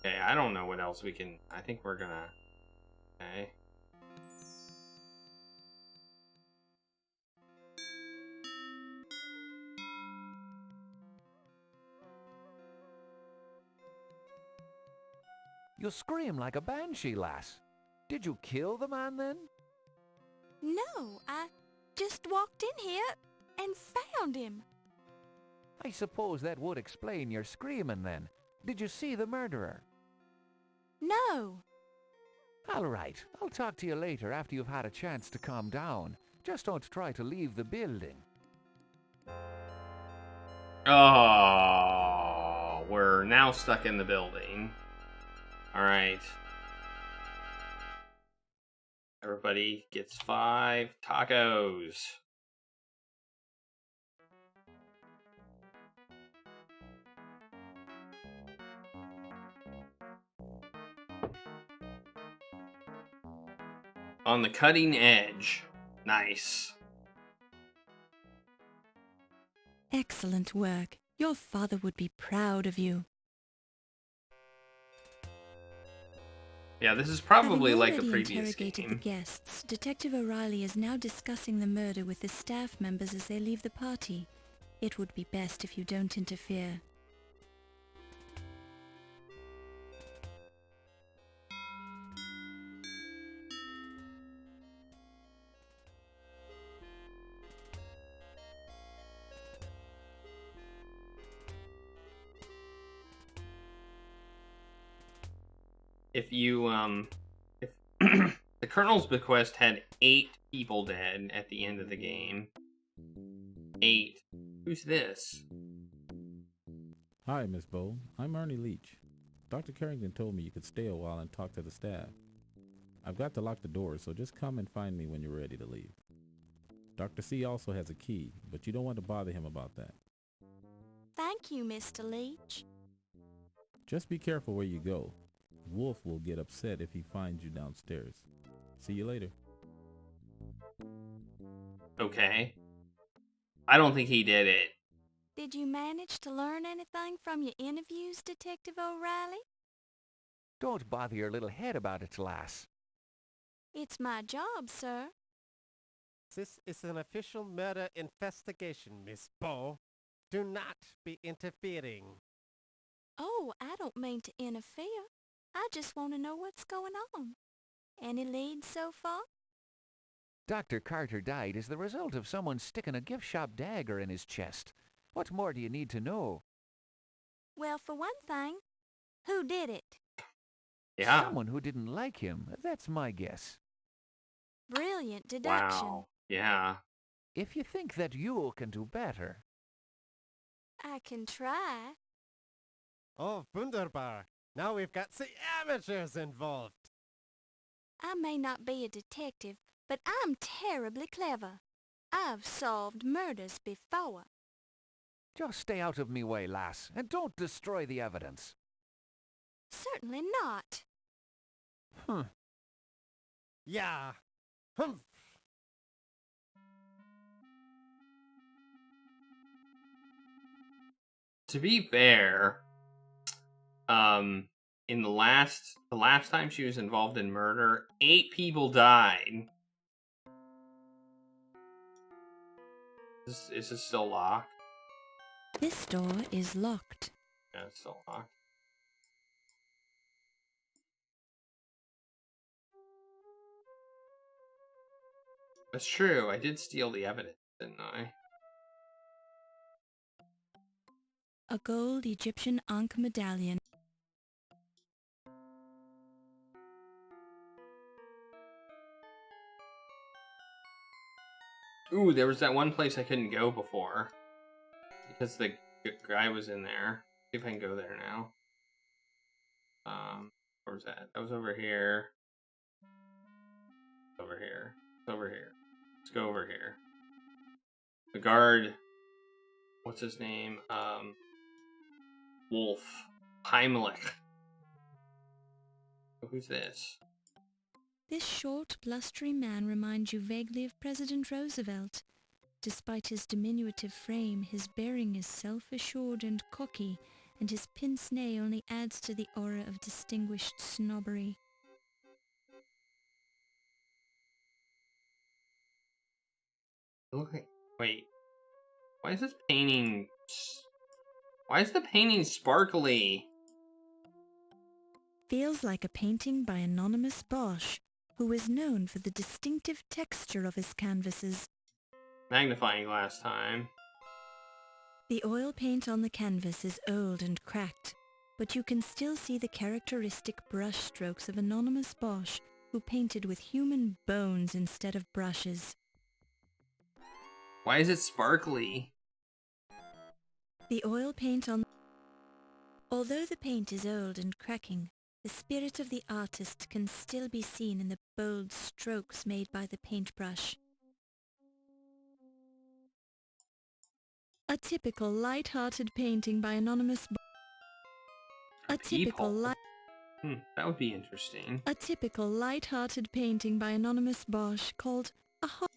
Okay, I don't know what else we can... I think we're gonna... Okay. You scream like a banshee, lass. Did you kill the man then? No, I just walked in here and found him. I suppose that would explain your screaming then. Did you see the murderer? No. All right, I'll talk to you later after you've had a chance to calm down. Just don't try to leave the building. Oh, we're now stuck in the building. Alright. Everybody gets 5 tacos. On the cutting edge. Nice. Excellent work. Your father would be proud of you. Yeah, this is probably Having like the already previous interrogated game. the guests, Detective O'Reilly is now discussing the murder with the staff members as they leave the party. It would be best if you don't interfere. If you, if the Colonel's Bequest had 8 people dead at the end of the game. 8. Who's this? Hi, Miss Bowl. I'm Ernie Leach. Dr. Carrington told me you could stay a while and talk to the staff. I've got to lock the doors, so just come and find me when you're ready to leave. Dr. C also has a key, but you don't want to bother him about that. Thank you, Mr. Leech. Just be careful where you go. Wolf will get upset if he finds you downstairs. See you later. Okay. I don't think he did it. Did you manage to learn anything from your interviews, Detective O'Reilly? Don't bother your little head about it, lass. It's my job, sir. This is an official murder investigation, Miss Bow. Do not be interfering. Oh, I don't mean to interfere. I just want to know what's going on. Any leads so far? Dr. Carter died as the result of someone sticking a gift shop dagger in his chest. What more do you need to know? Well, for one thing, who did it? Yeah. Someone who didn't like him. That's my guess. Brilliant deduction. Wow. Yeah. If you think that you can do better. I can try. Oh, wunderbar. Now we've got the amateurs involved. I may not be a detective, but I'm terribly clever. I've solved murders before. Just stay out of me way, lass, and don't destroy the evidence. Certainly not. Yeah. To be fair, in the last time she was involved in murder, 8 people died. Is this still locked? This door is locked. Yeah, it's still locked. That's true. I did steal the evidence, didn't I? A gold Egyptian Ankh medallion. Ooh, there was that one place I couldn't go before. Because the guy was in there. See if I can go there now. Where was that? That was over here. Over here. Over here. Let's go over here. The guard. What's his name? Wolf. Heimlich. Who's this? This short, blustery man reminds you vaguely of President Roosevelt. Despite his diminutive frame, his bearing is self-assured and cocky, and his pince-nez only adds to the aura of distinguished snobbery. Okay, wait. Why is this painting... Why is the painting sparkly? Feels like a painting by anonymous Bosch, who is known for the distinctive texture of his canvases. Magnifying glass time. The oil paint on the canvas is old and cracked, but you can still see the characteristic brush strokes of anonymous Bosch, who painted with human bones instead of brushes. Why is it sparkly? The oil paint on... Although the paint is old and cracking, the spirit of the artist can still be seen in the bold strokes made by the paintbrush. A typical light-hearted painting by anonymous... A typical light... That would be interesting. A typical light-hearted painting by anonymous Bosch called a heart.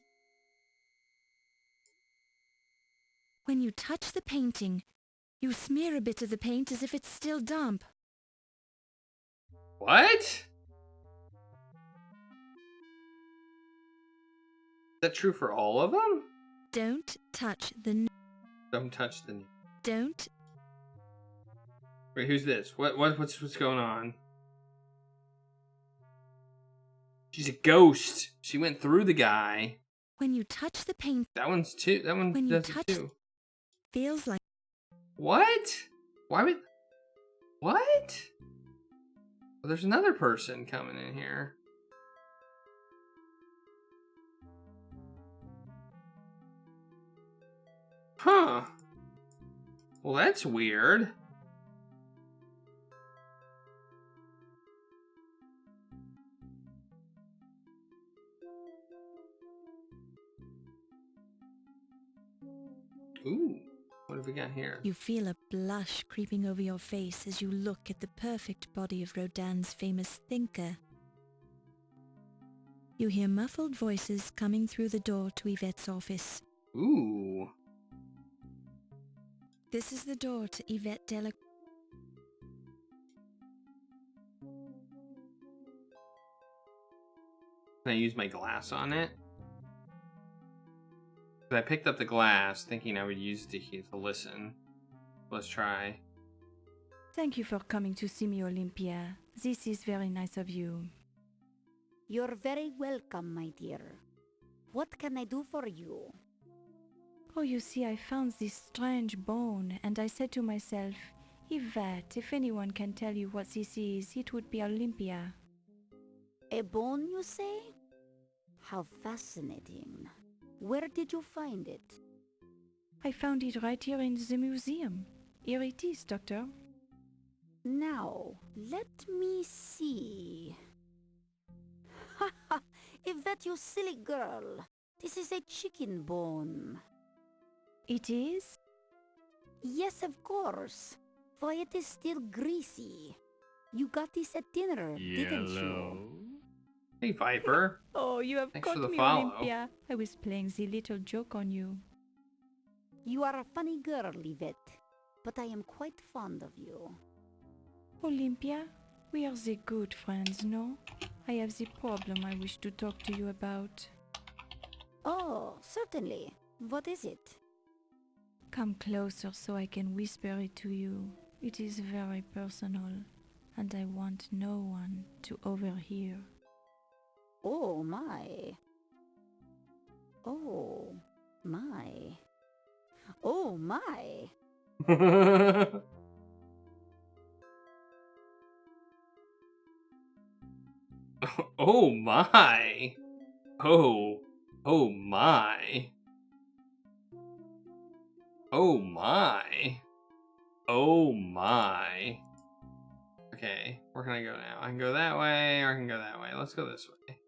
When you touch the painting, you smear a bit of the paint as if it's still damp. What? Is that true for all of them? Don't touch the... Don't touch the... Don't... Wait, who's this? What's going on? She's a ghost. She went through the guy. When you touch the paint... That one's too... That one when does you touch, it too. Feels like... What? Why would... What? Well, there's another person coming in here. Huh. Well, that's weird. Ooh, what have we got here? You feel a blush creeping over your face as you look at the perfect body of Rodin's famous thinker. You hear muffled voices coming through the door to Yvette's office. Ooh. This is the door to Yvette Della... Can I use my glass on it? I picked up the glass thinking I would use it to listen. Let's try. Thank you for coming to see me, Olympia. This is very nice of you. You're very welcome, my dear. What can I do for you? Oh, you see, I found this strange bone, and I said to myself, Yvette, if anyone can tell you what this is, it would be Olympia. A bone, you say? How fascinating. Where did you find it? I found it right here in the museum. Here it is, Doctor. Now, let me see. Ha ha! Yvette, you silly girl. This is a chicken bone. It is? Yes, of course. Why, it is still greasy. You got this at dinner, didn't you? Hey, Viper. Oh, you have Thanks for caught the me, follow. Olympia. I was playing the little joke on you. You are a funny girl, Yvette, but I am quite fond of you. Olympia, we are the good friends, no? I have the problem I wish to talk to you about. Oh, certainly. What is it? Come closer so I can whisper it to you. It is very personal, and I want no one to overhear. Oh my. Oh my. Oh my. Oh my. Oh. Oh my. Oh my. Oh my. Okay, where can I go now? I can go that way, or I can go that way. Let's go this way.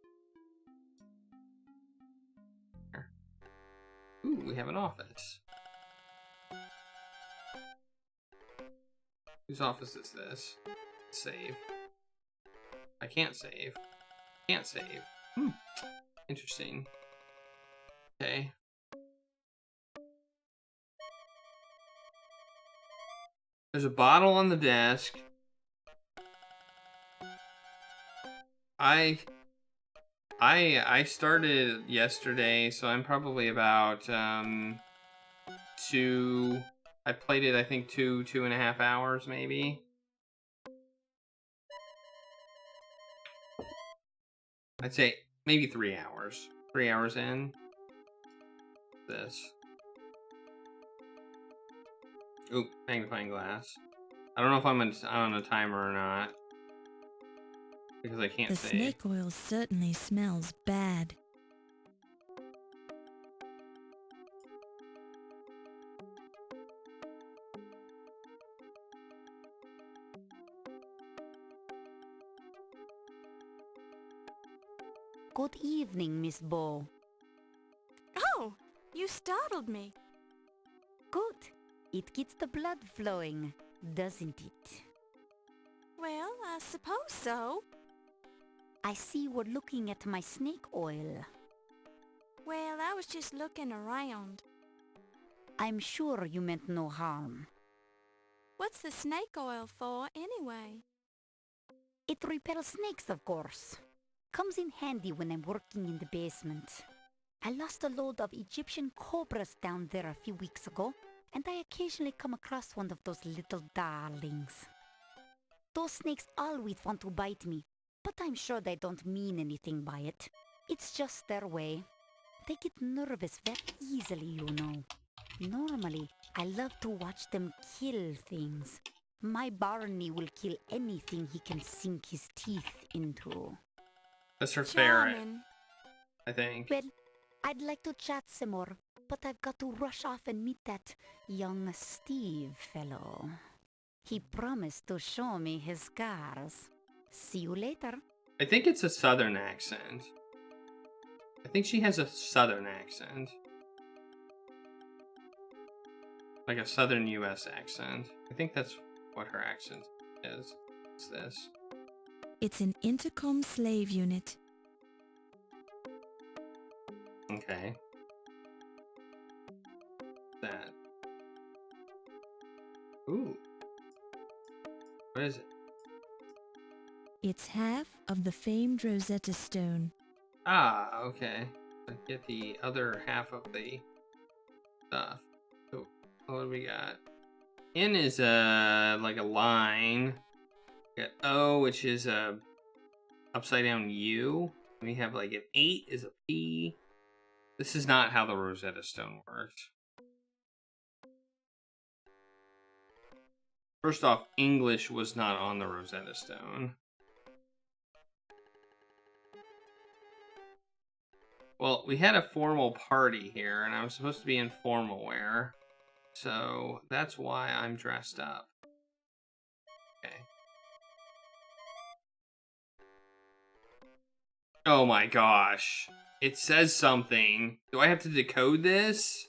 Here. Ooh, we have an office. Whose office is this? Save. I can't save. Can't save. Interesting. Okay. There's a bottle on the desk. I started yesterday, so I'm probably about 2. I played it, I think 2.5 hours maybe. I'd say maybe 3 hours. 3 hours in. This. Oop, magnifying glass. I don't know if I'm on a timer or not. Because I can't The save. snake oil certainly smells bad. Good evening, Miss Bo. Oh, you startled me. Good. It gets the blood flowing, doesn't it? Well, I suppose so. I see we're looking at my snake oil. Well, I was just looking around. I'm sure you meant no harm. What's the snake oil for, anyway? It repels snakes, of course. Comes in handy when I'm working in the basement. I lost a load of Egyptian cobras down there a few weeks ago, and I occasionally come across one of those little darlings. Those snakes always want to bite me, but I'm sure they don't mean anything by it. It's just their way. They get nervous very easily, you know. Normally, I love to watch them kill things. My Barney will kill anything he can sink his teeth into. That's her ferret, Charming. I think. Well, I'd like to chat some more, but I've got to rush off and meet that young Steve fellow. He promised to show me his scars. See you later. I think it's a southern accent. I think she has a southern accent. like a southern U.S. accent. I think that's what her accent is. What's this? It's an intercom slave unit. Okay. That. Ooh. What is it? It's half of the famed Rosetta Stone. Ah, okay. I get the other half of the stuff. So, what do we got? N is like a line. We got O, which is a upside down U. We have like an 8 is a P. This is not how the Rosetta Stone works. First off, English was not on the Rosetta Stone. Well, we had a formal party here, and I was supposed to be in formal wear. So, that's why I'm dressed up. Okay. Oh my gosh. It says something. Do I have to decode this?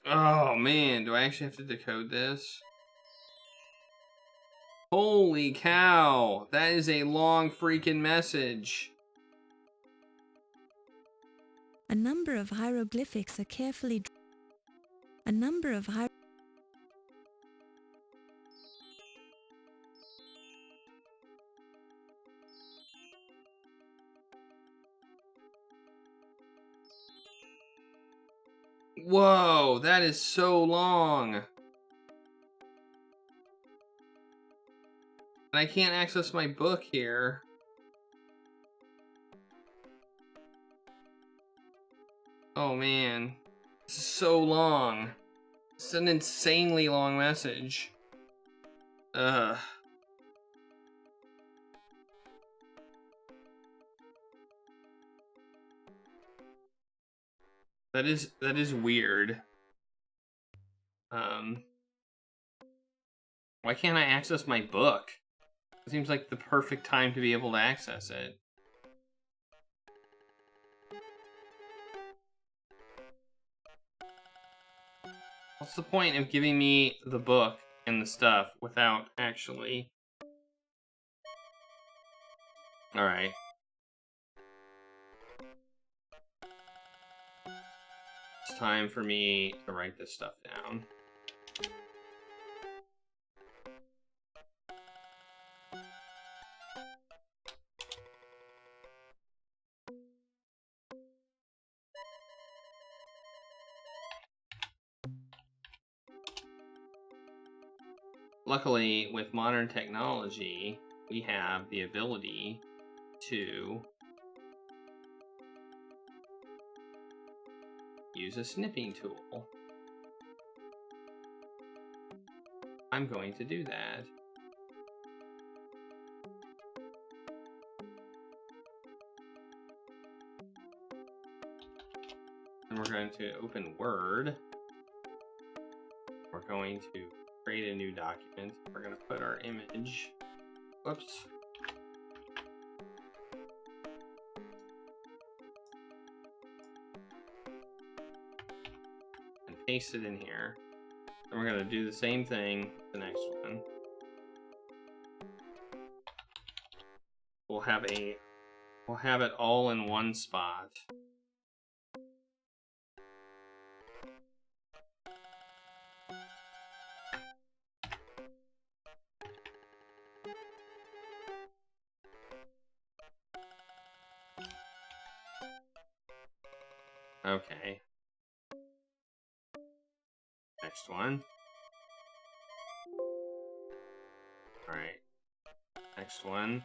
Oh man, do I actually have to decode this? Holy cow, that is a long freaking message. A number of hieroglyphics are carefully Whoa, that is so long. And I can't access my book here. Oh man, this is so long. It's an insanely long message. Ugh. That is weird. Why can't I access my book? It seems like the perfect time to be able to access it. What's the point of giving me the book and the stuff without actually... Alright. It's time for me to write this stuff down. Luckily, with modern technology, we have the ability to use a snipping tool. I'm going to do that. And we're going to open Word. We're going to create a new document. We're going to put our image. Whoops. And paste it in here. And we're going to do the same thing with the next one. We'll have it all in one spot. Okay. Next one. Alright. Next one.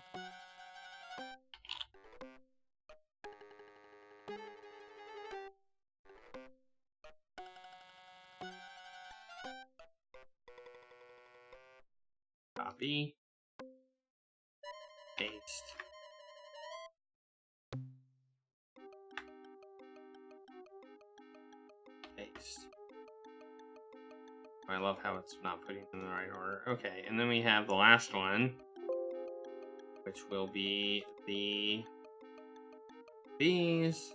Copy. Paste. Paste. I love how it's not putting them in the right order. Okay, and then we have the last one, which will be the these.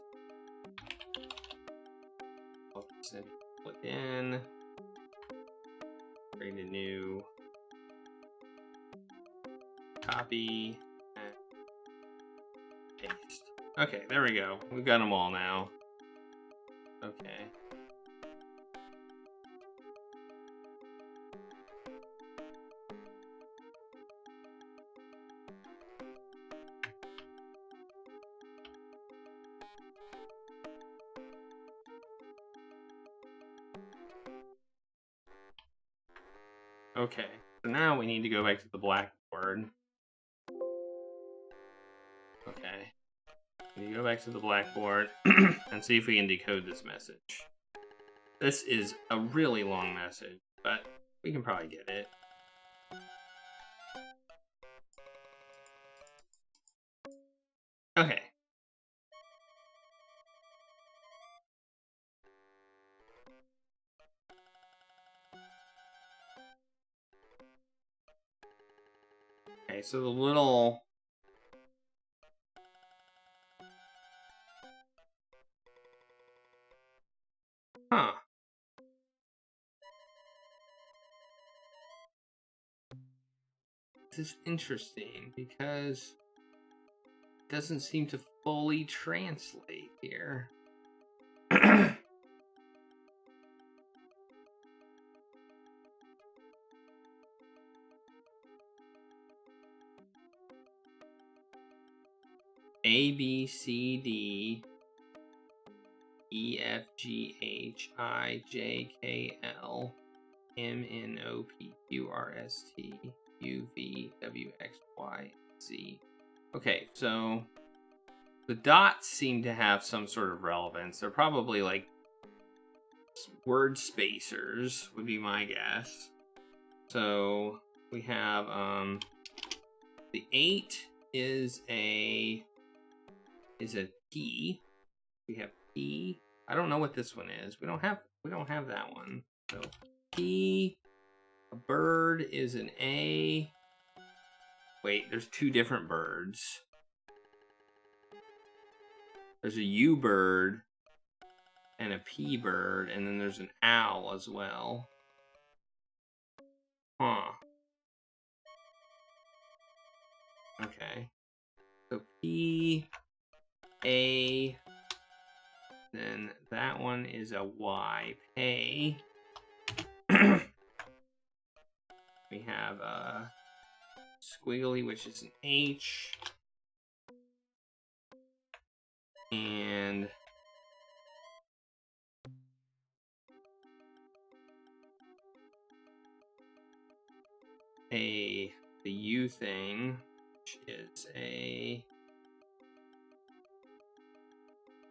Put in. Create a new copy and paste. Okay, there we go. We've got them all now. Okay. Okay, so now we need to go back to the blackboard. Okay. We go back to the blackboard and see if we can decode this message. This is a really long message, but we can probably get it. Okay. Okay, so the little... Huh. This is interesting because it doesn't seem to fully translate here. A, B, C, D, E, F, G, H, I, J, K, L, M, N, O, P, Q, R, S, T, U, V, W, X, Y, Z. Okay, so the dots seem to have some sort of relevance. They're probably like word spacers, would be my guess. So we have the 8 is a P. We have P. I don't know what this one is. We don't have that one. So P. A bird is an A. Wait, there's two different birds. There's a U bird and a P bird, and then there's an owl as well. Huh. Okay. So P, A, then that one is a Y, pay. We have a squiggly, which is an H. And the U thing, which is a,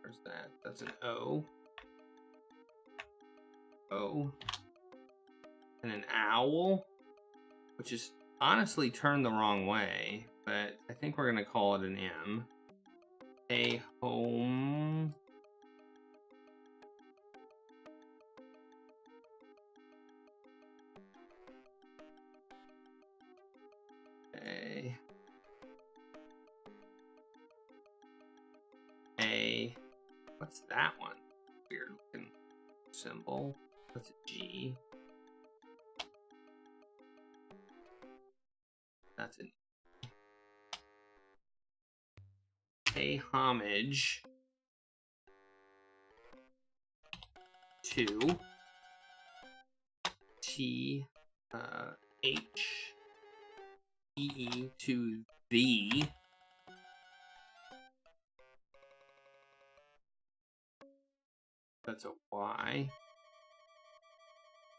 where's that? That's an O. O. And an owl, which is honestly turned the wrong way, but I think we're gonna call it an M. A home. What's that one? Weird looking symbol. That's a G. That's an pay homage to T H E to the that's a Y.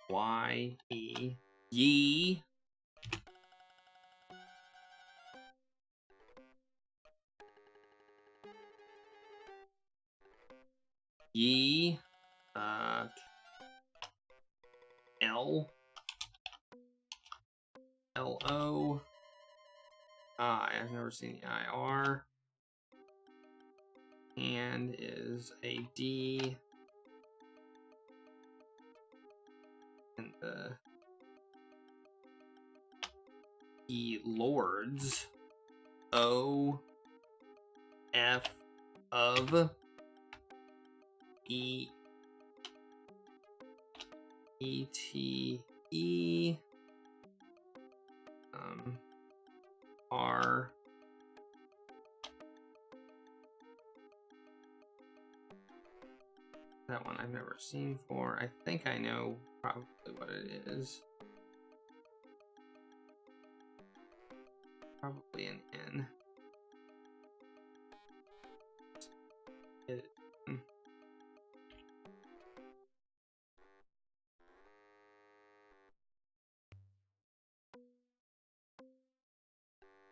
Y E ye. Ye L L O I. I've never seen the IR. And is a D. And the E Lords O F of E T E R that one I've never seen before. I think I know probably what it is. Probably an N.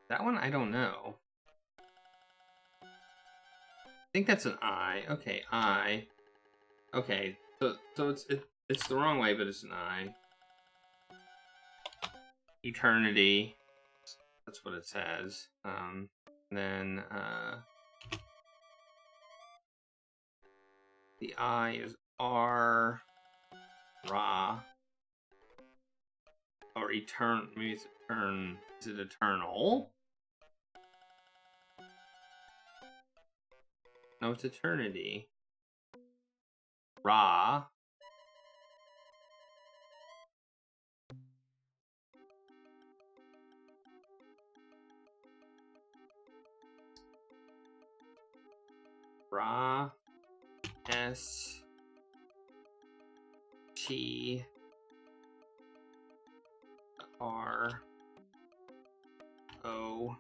That one I don't know. I think that's an I. Okay, I. Okay, so it's the wrong way, but it's an I. Eternity. That's what it says. Then the I is R. Ra. Or maybe it's is it eternal? No, it's eternity. Ra. Ra. S. T. R. O.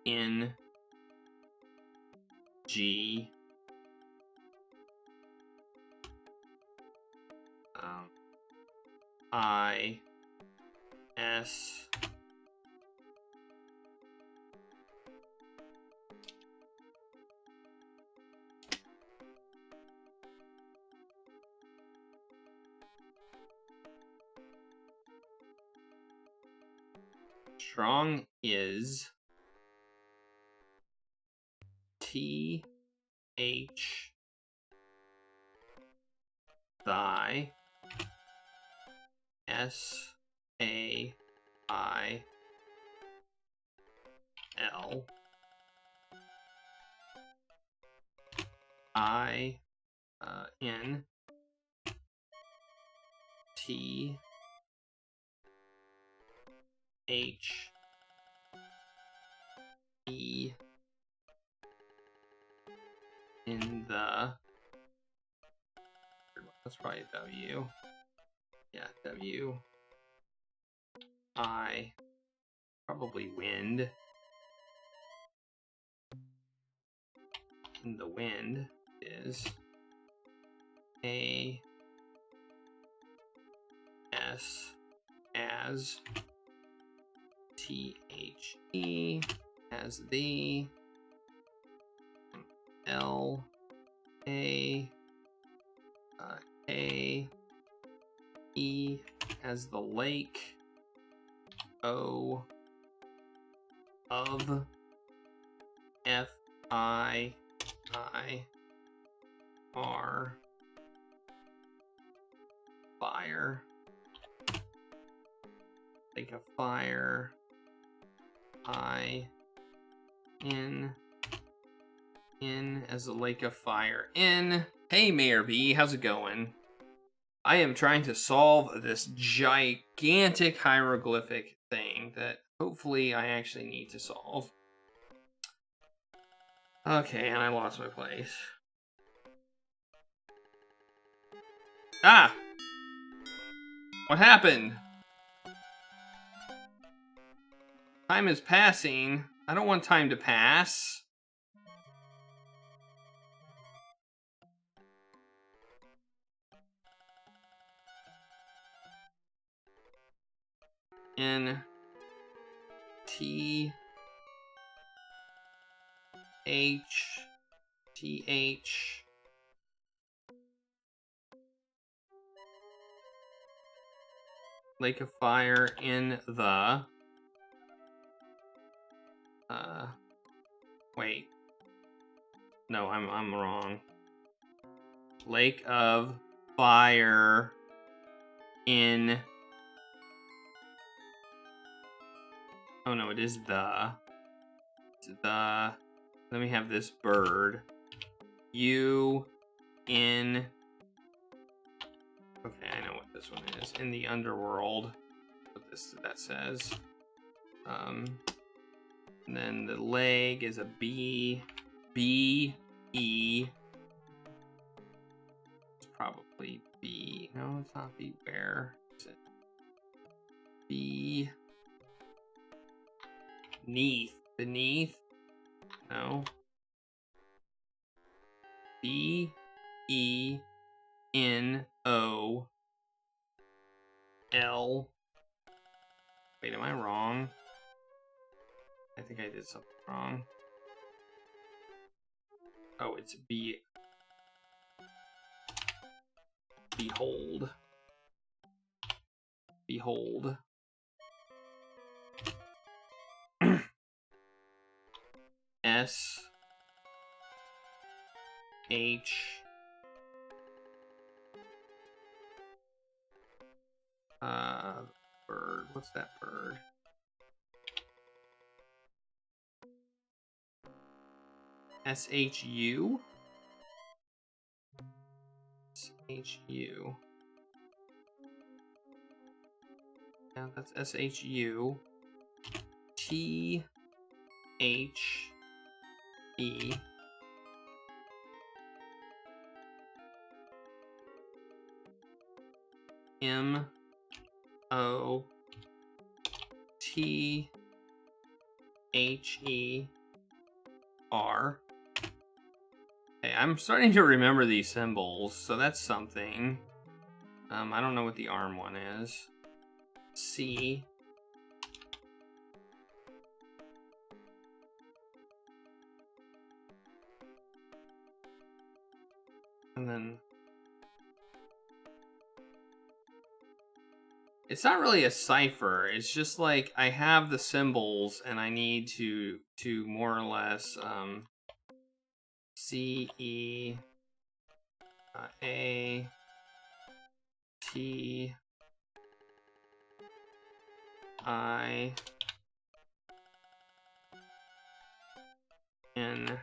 N. G. I. S. Strong is T H thy S A I L I N T H E in the, that's probably W. Yeah, W. I. Probably wind. In the wind is A. S. As. T. H. E. As the. L. A. K. E. As the lake. O. Of. F. I. R. Fire. Lake of fire. I. In as the lake of fire. In. Hey, Mayor B, how's it going? I am trying to solve this gigantic hieroglyphic thing that hopefully I actually need to solve. Okay, and I lost my place. Ah! What happened? Time is passing. I don't want time to pass. N T H T H Lake of Fire in the wait. No, I'm wrong. Lake of Fire in. Oh no, it is the. the, then we have this bird. U in, okay, I know what this one is. In the underworld. What that says. And then the leg is a B. B, E. It's probably B. No, it's not B. Where is it? B. Beneath. Beneath? No. B, E, N, O, L. Wait, am I wrong? I think I did something wrong. Oh, it's B. Behold. Behold. S. H. Bird. What's that bird? S-H-U? S-H-U. Yeah, that's S-H-U. T-H-E. M-O-T-H-E-R. Okay, I'm starting to remember these symbols, so that's something. I don't know what the arm one is. C. And then it's not really a cipher. It's just like I have the symbols and I need to more or less C E A T I N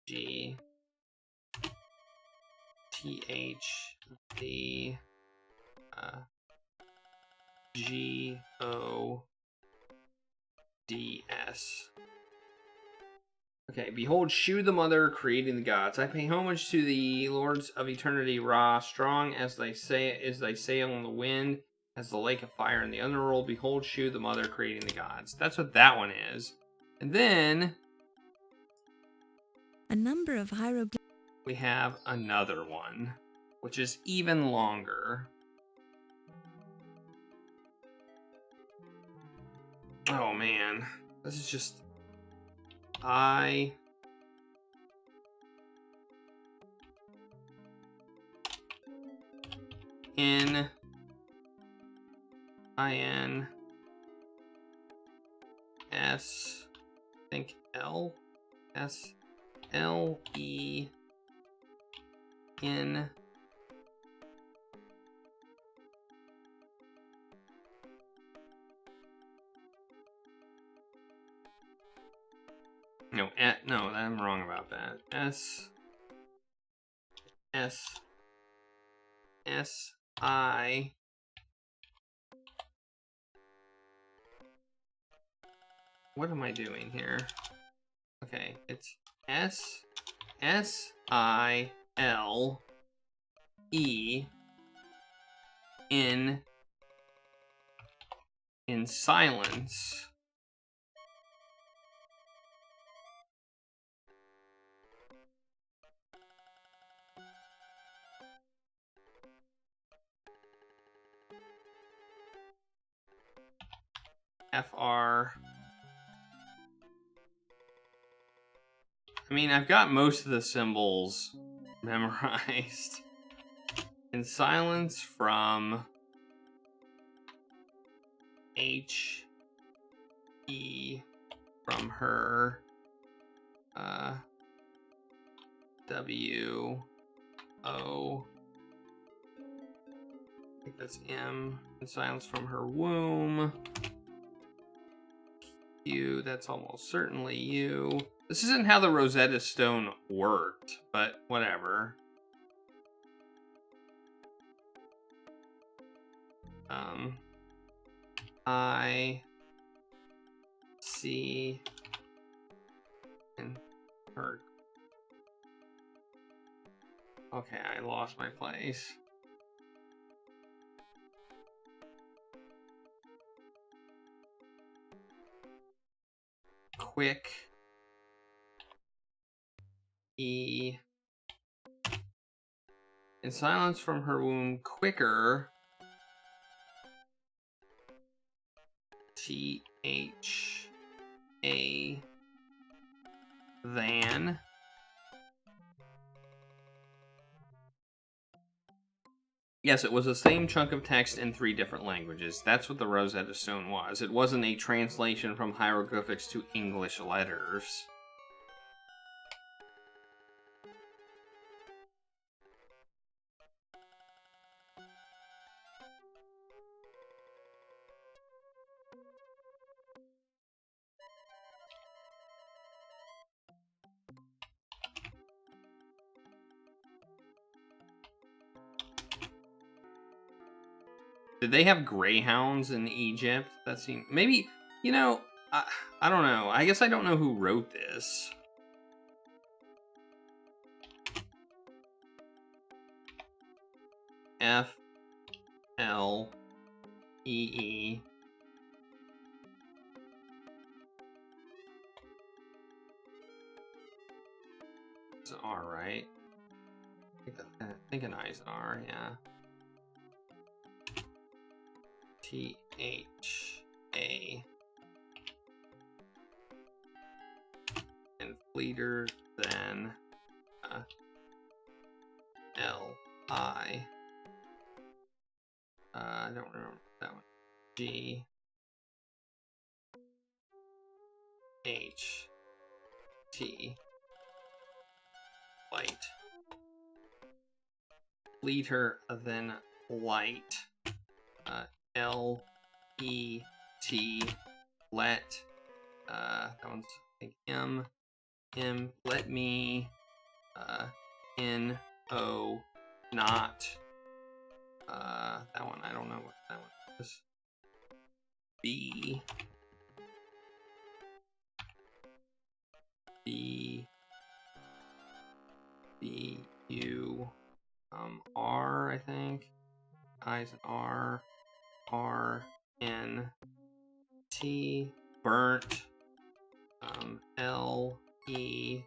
G T H D G O D S. Okay, behold, Shu the mother creating the gods. I pay homage to the lords of eternity, Ra, strong as they sail on the wind, as the lake of fire in the underworld. Behold, Shu the mother creating the gods. That's what that one is. And then a number of hieroglyphs. We have another one, which is even longer. Oh man, this is just I N I N S, I think L S L E N No, no, I'm wrong about that. S I What am I doing here? Okay, it's S I L E in silence. FR. I mean, I've got most of the symbols memorized. In silence from H E from her W O, I think that's M. In silence from her womb you. That's almost certainly you. This isn't how the Rosetta Stone worked, but whatever. I see and heard. Okay, I lost my place. Quick. E. In silence from her womb, quicker. T-H-A. Than. Yes, it was the same chunk of text in 3 different languages. That's what the Rosetta Stone was. It wasn't a translation from hieroglyphics to English letters. Did they have greyhounds in Egypt? That seemed... Maybe, you know, I don't know. I guess I don't know who wrote this. F-L-E-E. It's an R, right? I think an I is an R, yeah. T-H-A. And fleeter than L-I. I don't remember that one. G. H. T. Light. Fleeter than light. L-E-T. Let. That one's, I think, M. Let me. N-O. Not. That one, I don't know what that one is. B. B. B. U. R, I think. I is an R. R. N. T. Burnt. L. E.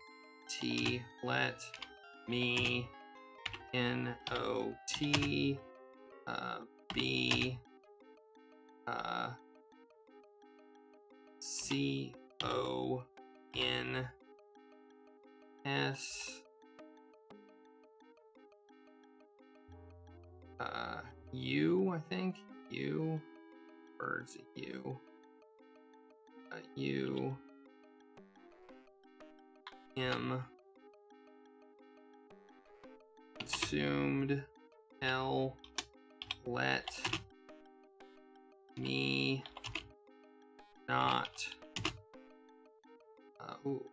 T. Let. Me. N. O. T. B. C. O. N. S. U, I think. U. Birds. U. U. M. Consumed. L. Let. Me. Not. Ooh,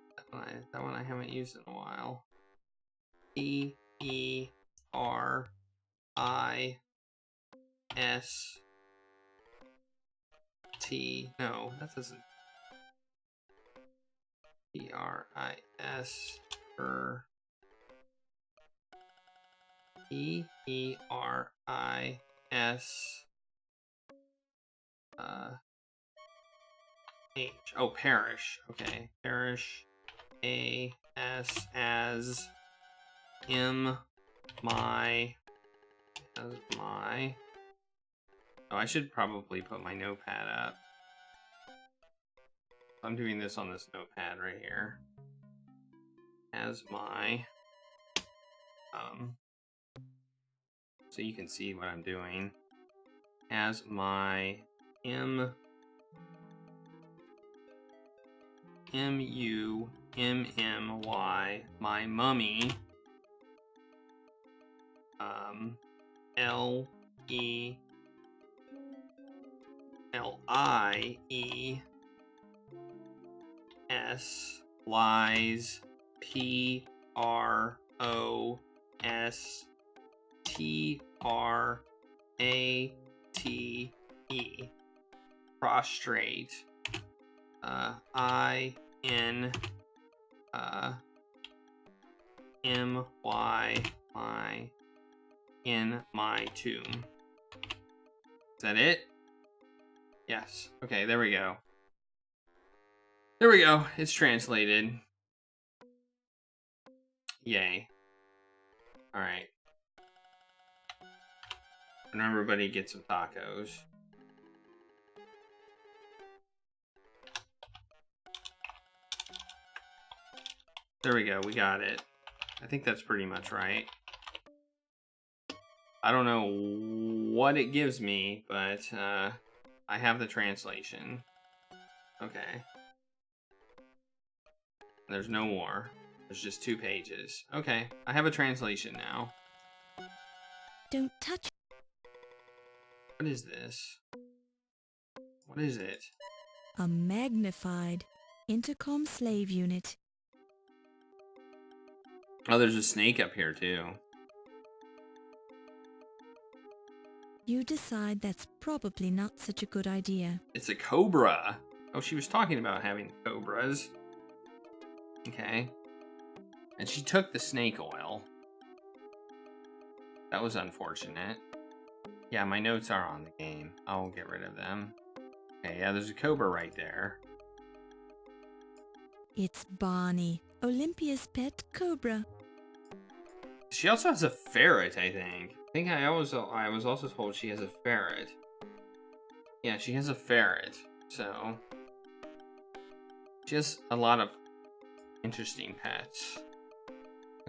that one I haven't used in a while. E. E. R. I. S. T. No, that doesn't. E. R. I. S. E. E. R. I. S. H. Oh, parish. Okay. Parish. A. S. As. M. My. As my. Oh, I should probably put my notepad up. I'm doing this on this notepad right here. As my. So you can see what I'm doing. As my M. M-U-M-M-Y, my mummy, L-E-L-I-E, S lies PROSTRATE. Prostrate. INMY in my tomb. Is that it? Yes. Okay, there we go. There we go. It's translated. Yay. Alright. And everybody get some tacos. There we go. We got it. I think that's pretty much right. I don't know what it gives me, but I have the translation. Okay. There's no more. There's just 2 pages. Okay, I have a translation now. Don't touch. What is this? What is it? A magnified intercom slave unit. Oh, there's a snake up here too. You decide that's probably not such a good idea. It's a cobra. Oh, she was talking about having cobras. Okay. And she took the snake oil. That was unfortunate. Yeah, my notes are on the game. I'll get rid of them. Okay, yeah, there's a cobra right there. It's Barney, Olympia's pet cobra. She also has a ferret, I think. I was also told she has a ferret. Yeah, she has a ferret. So she has a lot of interesting pets.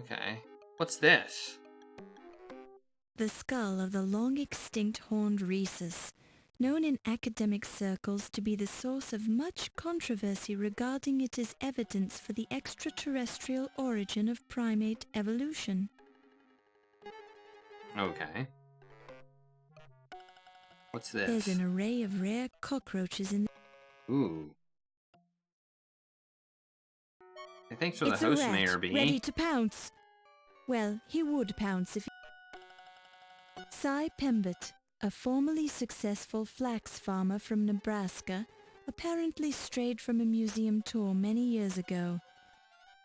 Okay. What's this? The skull of the long-extinct horned rhesus, known in academic circles to be the source of much controversy regarding it as evidence for the extraterrestrial origin of primate evolution. Okay. What's this? There's an array of rare cockroaches in. Ooh. Hey, thanks for It's the a host, rat, Mayor B. ready to pounce. Well, he would pounce if he... Cy Pembert, a formerly successful flax farmer from Nebraska, apparently strayed from a museum tour many years ago.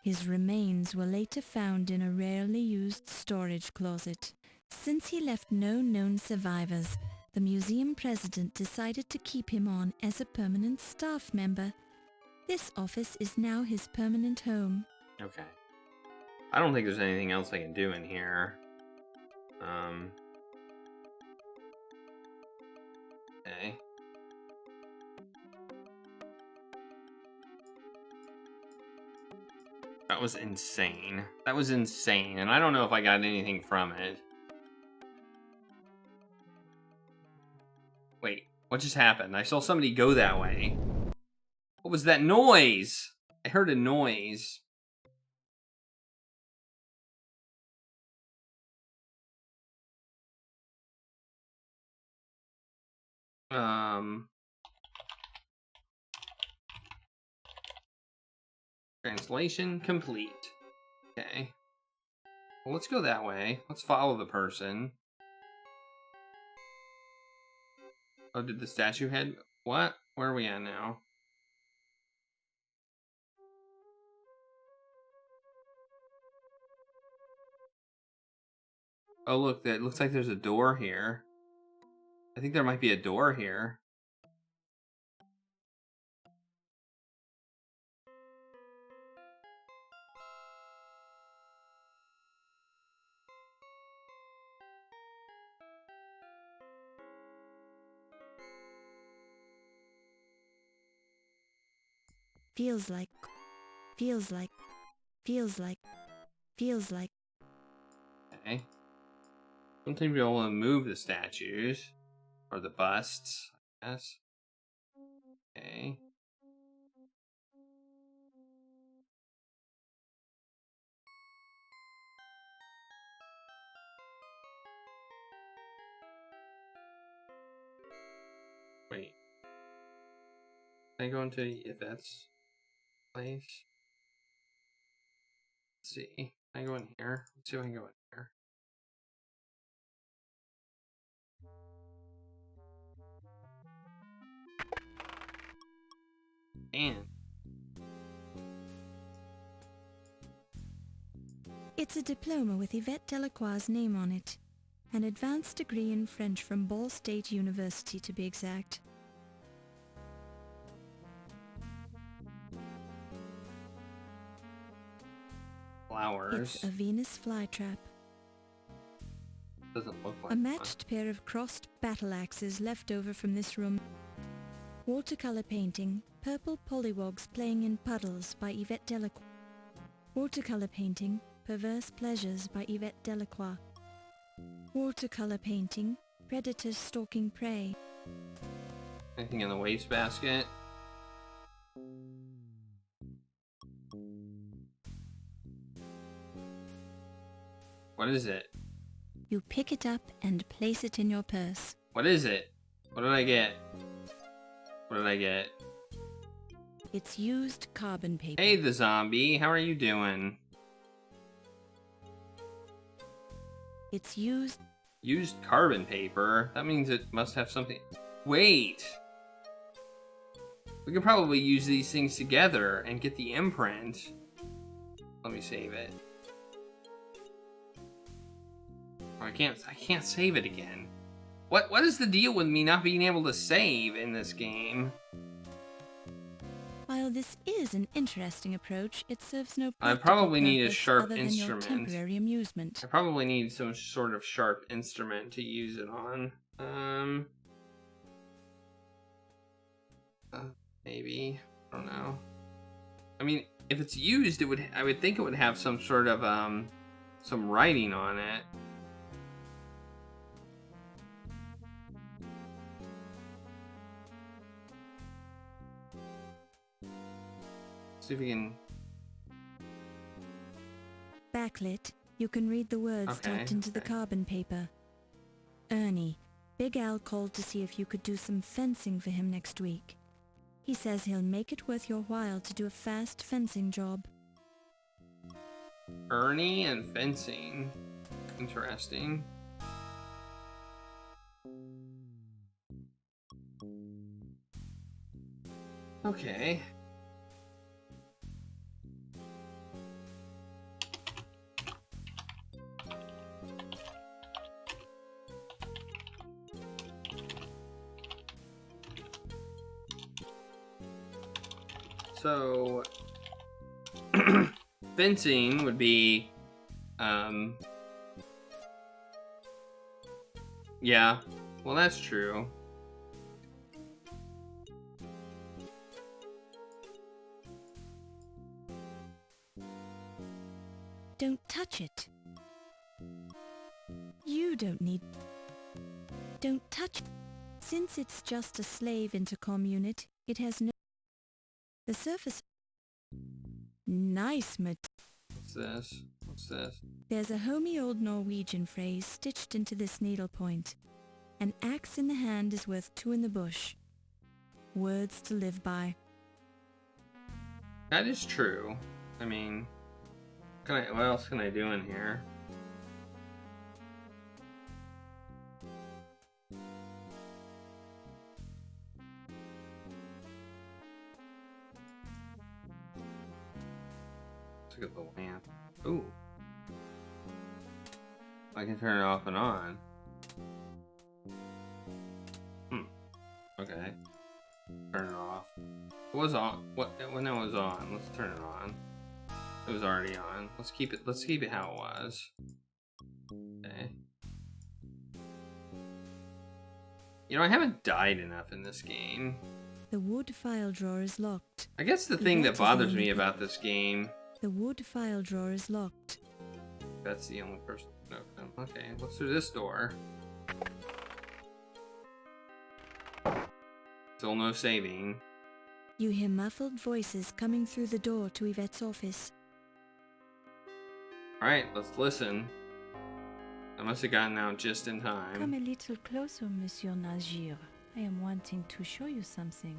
His remains were later found in a rarely used storage closet. Since he left no known survivors, the museum president decided to keep him on as a permanent staff member. This office is now his permanent home. Okay. I don't think there's anything else I can do in here. Okay. That was insane. That was insane, and I don't know if I got anything from it. Wait, what just happened? I saw somebody go that way. What was that noise? I heard a noise. Translation complete. Okay. Well, let's go that way. Let's follow the person. Oh, did the statue head? What? Where are we at now? Oh, look, that looks like there's a door here. I think there might be a door here. Feels like. Okay. Sometimes we want to move the statues. Or the busts, I guess. Okay. Wait. Can I go into if that's... place. Let's see. Can I go in here? Let's see if I can go in here. And It's a diploma with Yvette Delacroix's name on it. An advanced degree in French from Ball State University, to be exact. flowers. It's a Venus flytrap. Doesn't look like A one. matched pair of crossed battle axes left over from this room. Watercolor painting, Purple Pollywogs Playing in Puddles by Yvette Delacroix. Watercolor painting, Perverse Pleasures by Yvette Delacroix. Watercolor painting, Predators Stalking Prey. Anything in the wastebasket? What is it? You pick it up and place it in your purse. What is it? What did I get? What did I get? It's used carbon paper. Hey, the zombie. How are you doing? It's used... Used carbon paper? That means it must have something... Wait! We could probably use these things together and get the imprint. Let me save it. Oh, I can't save it again. What is the deal with me not being able to save in this game? While this is an interesting approach, it serves no I practical probably need a purpose sharp other than your instrument. temporary amusement. I probably need some sort of sharp instrument to use it on. Maybe. I don't know. I mean, if it's used, I would think it would have some sort of some writing on it. See if we can. Backlit, you can read the words typed into the carbon paper. Ernie, Big Al called to see if you could do some fencing for him next week. He says he'll make it worth your while to do a fast fencing job. Ernie and fencing. Interesting. Okay. So, fencing would be, yeah, well, that's true. Don't touch it. You don't need... Don't touch it. Since it's just a slave intercom unit, it has no... The surface... Nice What's this? What's this? There's a homey old Norwegian phrase stitched into this needlepoint. An axe in the hand is worth two in the bush. Words to live by. That is true. I mean, what else can I do in here? Let's look at the lamp. Ooh. I can turn it off and on. Okay. Turn it off. It was on. When it was on, let's turn it on. It was already on. Let's keep it how it was. Okay. You know, I haven't died enough in this game. The wood file drawer is locked. I guess the thing that bothers me about this game... The wood file drawer is locked. That's the only person who can open them. Okay, let's do this door. Still no saving. You hear muffled voices coming through the door to Yvette's office. Alright, let's listen. I must have gotten out just in time. Come a little closer, Monsieur Najir. I am wanting to show you something.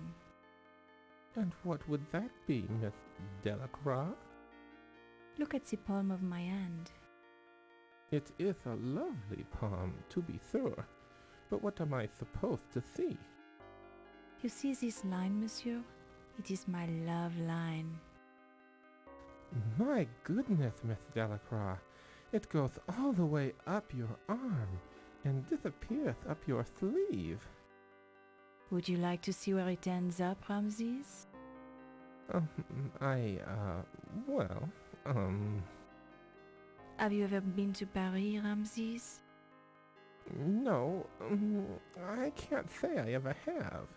And what would that be, Miss Delacroix? Look at the palm of my hand. It is a lovely palm, to be sure. But what am I supposed to see? You see this line, monsieur? It is my love line. My goodness, Miss Delacroix. It goes all the way up your arm and disappears up your sleeve. Would you like to see where it ends up, Ramses? Have you ever been to Paris, Ramses? No, I can't say I ever have.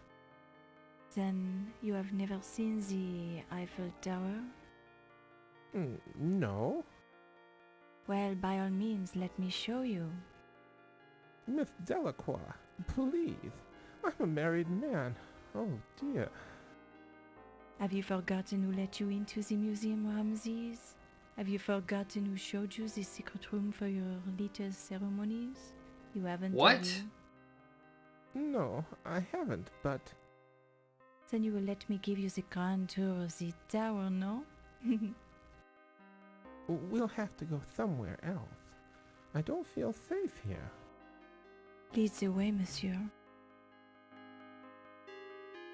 Then you have never seen the Eiffel Tower? No. Well, by all means, let me show you. Miss Delacroix, please. I'm a married man. Oh, dear. Have you forgotten who let you into the museum, Ramses? Have you forgotten who showed you the secret room for your little ceremonies? You haven't, What? have you? No, I haven't, but... Then you will let me give you the grand tour of the tower, no? We'll have to go somewhere else. I don't feel safe here. Lead the way, monsieur.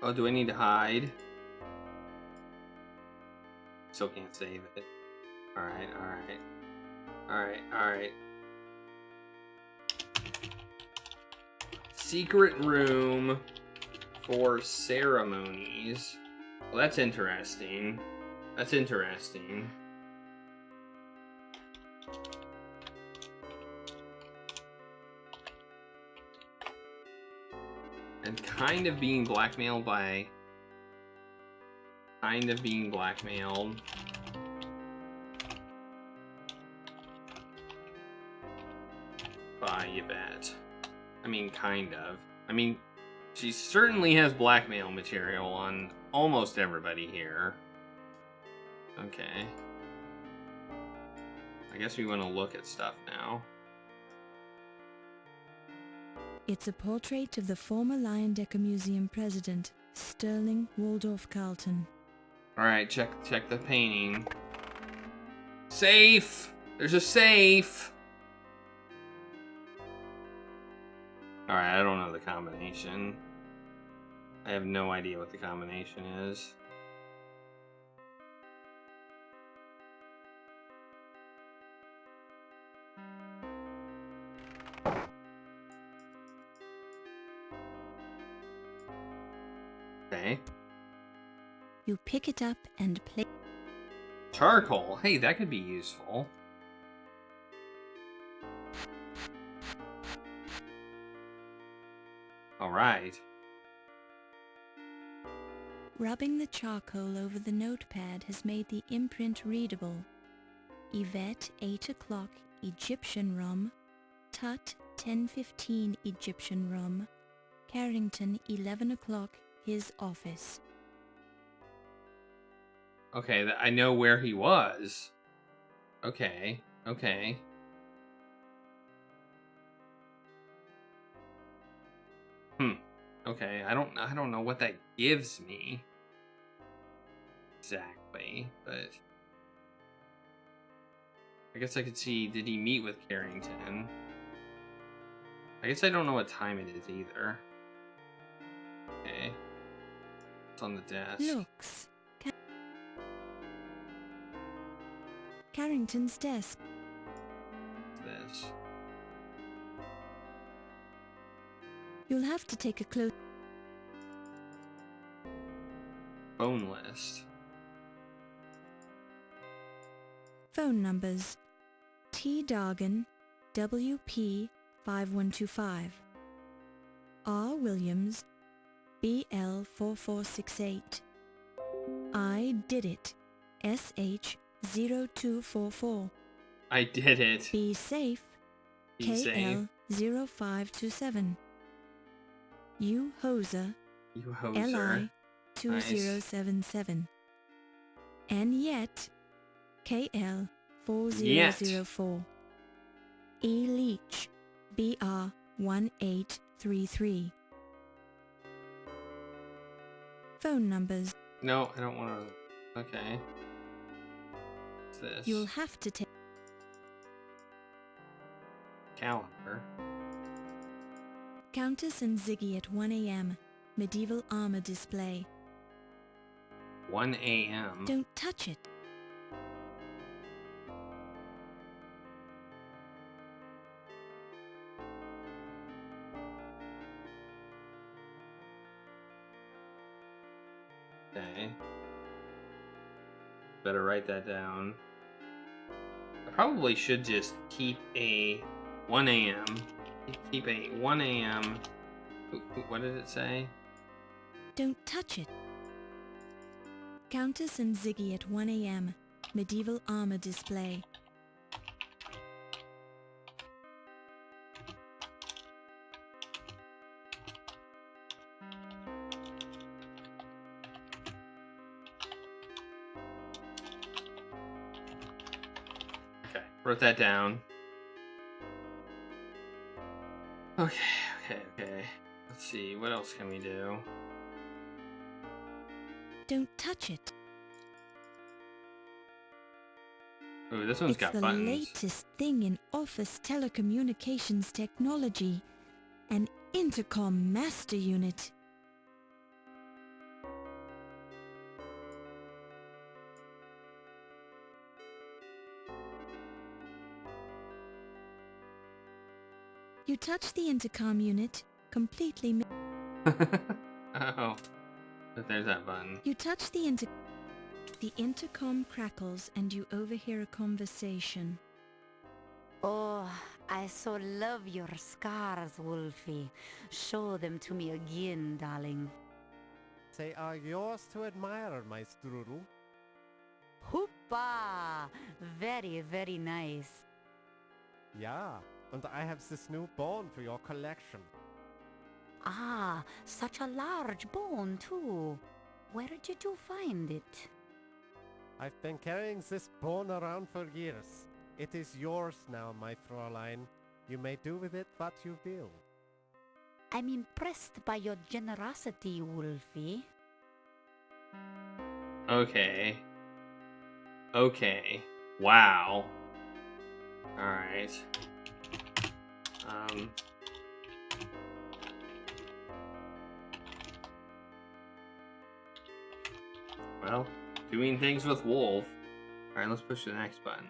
Oh, do I need to hide? Still can't save it. Alright, alright. Alright, alright. Secret room for ceremonies. Well, that's interesting. That's interesting. And kind of being blackmailed by... Kind of being blackmailed. By Yvette. I mean, kind of. I mean, she certainly has blackmail material on almost everybody here. Okay. I guess we want to look at stuff now. It's a portrait of the former Leyendecker Museum president, Sterling Waldorf Carlton. Alright, check the painting. Safe! There's a safe! Alright, I don't know the combination. I have no idea what the combination is. Okay. You pick it up and play. Charcoal. Hey, that could be useful. Alright. Rubbing the charcoal over the notepad has made the imprint readable. Yvette 8 o'clock Egyptian rum. Tut 10:15 Egyptian rum. Carrington 11 o'clock his office. Okay, I know where he was. Okay, okay. Okay, I don't know what that gives me exactly, but I guess I could see, did he meet with Carrington? I guess I don't know what time it is either. Okay. It's on the desk. Looks. Carrington's desk. This. You'll have to take a close... Phone list. Phone numbers. T. Dargan, WP 5125. R. Williams, BL 4468. I did it, SH 0244. I did it. Be safe, Be KL safe. 0527. U. Hoser, You hoser. LI 2077. And yet, KL 4004. E. Leach, BR 1833. Phone numbers. No, I don't want to. Okay. What's this? You'll have to take Calendar. Countess and Ziggy at 1 a.m. Medieval armor display. 1 a.m. Don't touch it. Okay. Better write that down. I probably should just keep a 1 a.m. Keep a 1 a.m. What did it say? Don't touch it. Countess and Ziggy at 1 a.m. Medieval armor display. Okay, wrote that down. Okay. Let's see, what else can we do? Don't touch it. Ooh, this one's got the buttons. latest thing in office telecommunications technology. An intercom master unit. You touch the intercom unit, completely Oh, but there's that button. You touch the intercom crackles and you overhear a conversation. Oh, I so love your scars, Wolfie. Show them to me again, darling. They are yours to admire, my strudel. Hoopa! Very, very nice. Yeah, and I have this new bone for your collection. Ah, such a large bone, too. Where did you find it? I've been carrying this bone around for years. It is yours now, my Fräulein. You may do with it what you will. I'm impressed by your generosity, Wolfie. Okay. Wow. Alright. Well, doing things with Wolf. Alright, let's push the next button.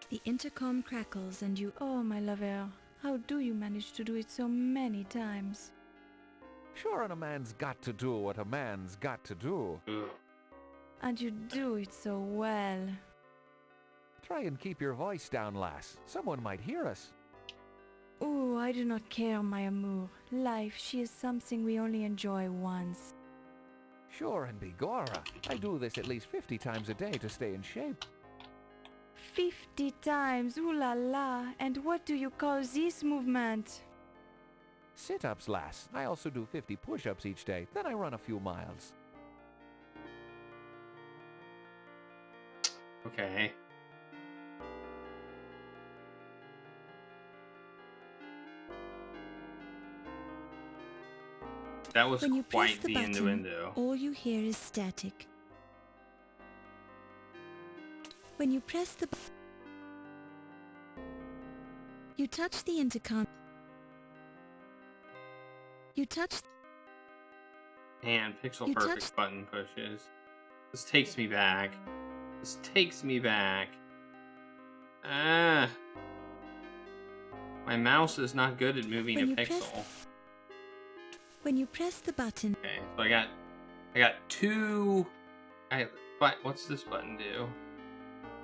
The intercom crackles and you... Oh, my lover, how do you manage to do it so many times? Sure, and a man's got to do what a man's got to do. And you do it so well. Try and keep your voice down, lass. Someone might hear us. Oh, I do not care, my amour. Life, she is something we only enjoy once. Sure, and begorra, I do this at least 50 times a day to stay in shape. 50 times, ooh la la. And what do you call this movement? Sit-ups, lass. I also do 50 push-ups each day, then I run a few miles. Okay. That was when you press quite the the button, innuendo. all you hear is static. When you press the button, you touch the intercom. You touch... And pixel You perfect touched- button pushes. This takes me back. Ah. My mouse is not good at moving When a you press- pixel. When you press the button, Okay, so I got two. But what's this button do?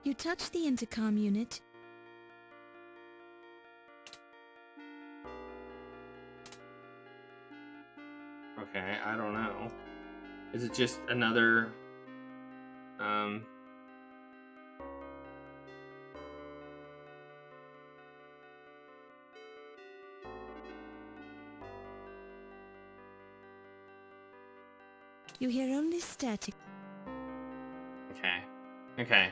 you touch the intercom unit. Okay, I don't know. Is it just another You hear only static. Okay.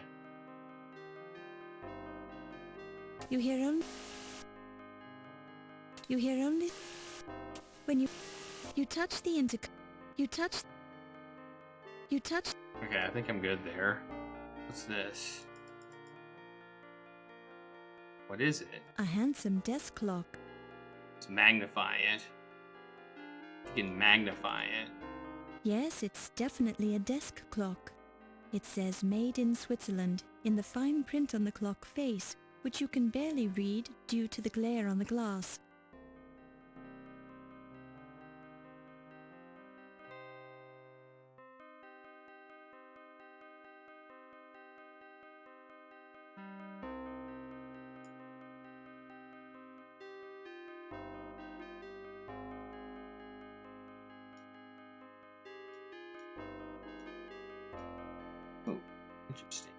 You hear only... when you touch the intercom. You touch... You touched... Okay, I think I'm good there. What's this? What is it? a handsome desk clock. Let's magnify it. You can magnify it. Yes, it's definitely a desk clock. It says made in Switzerland in the fine print on the clock face, which you can barely read due to the glare on the glass. Oh, interesting.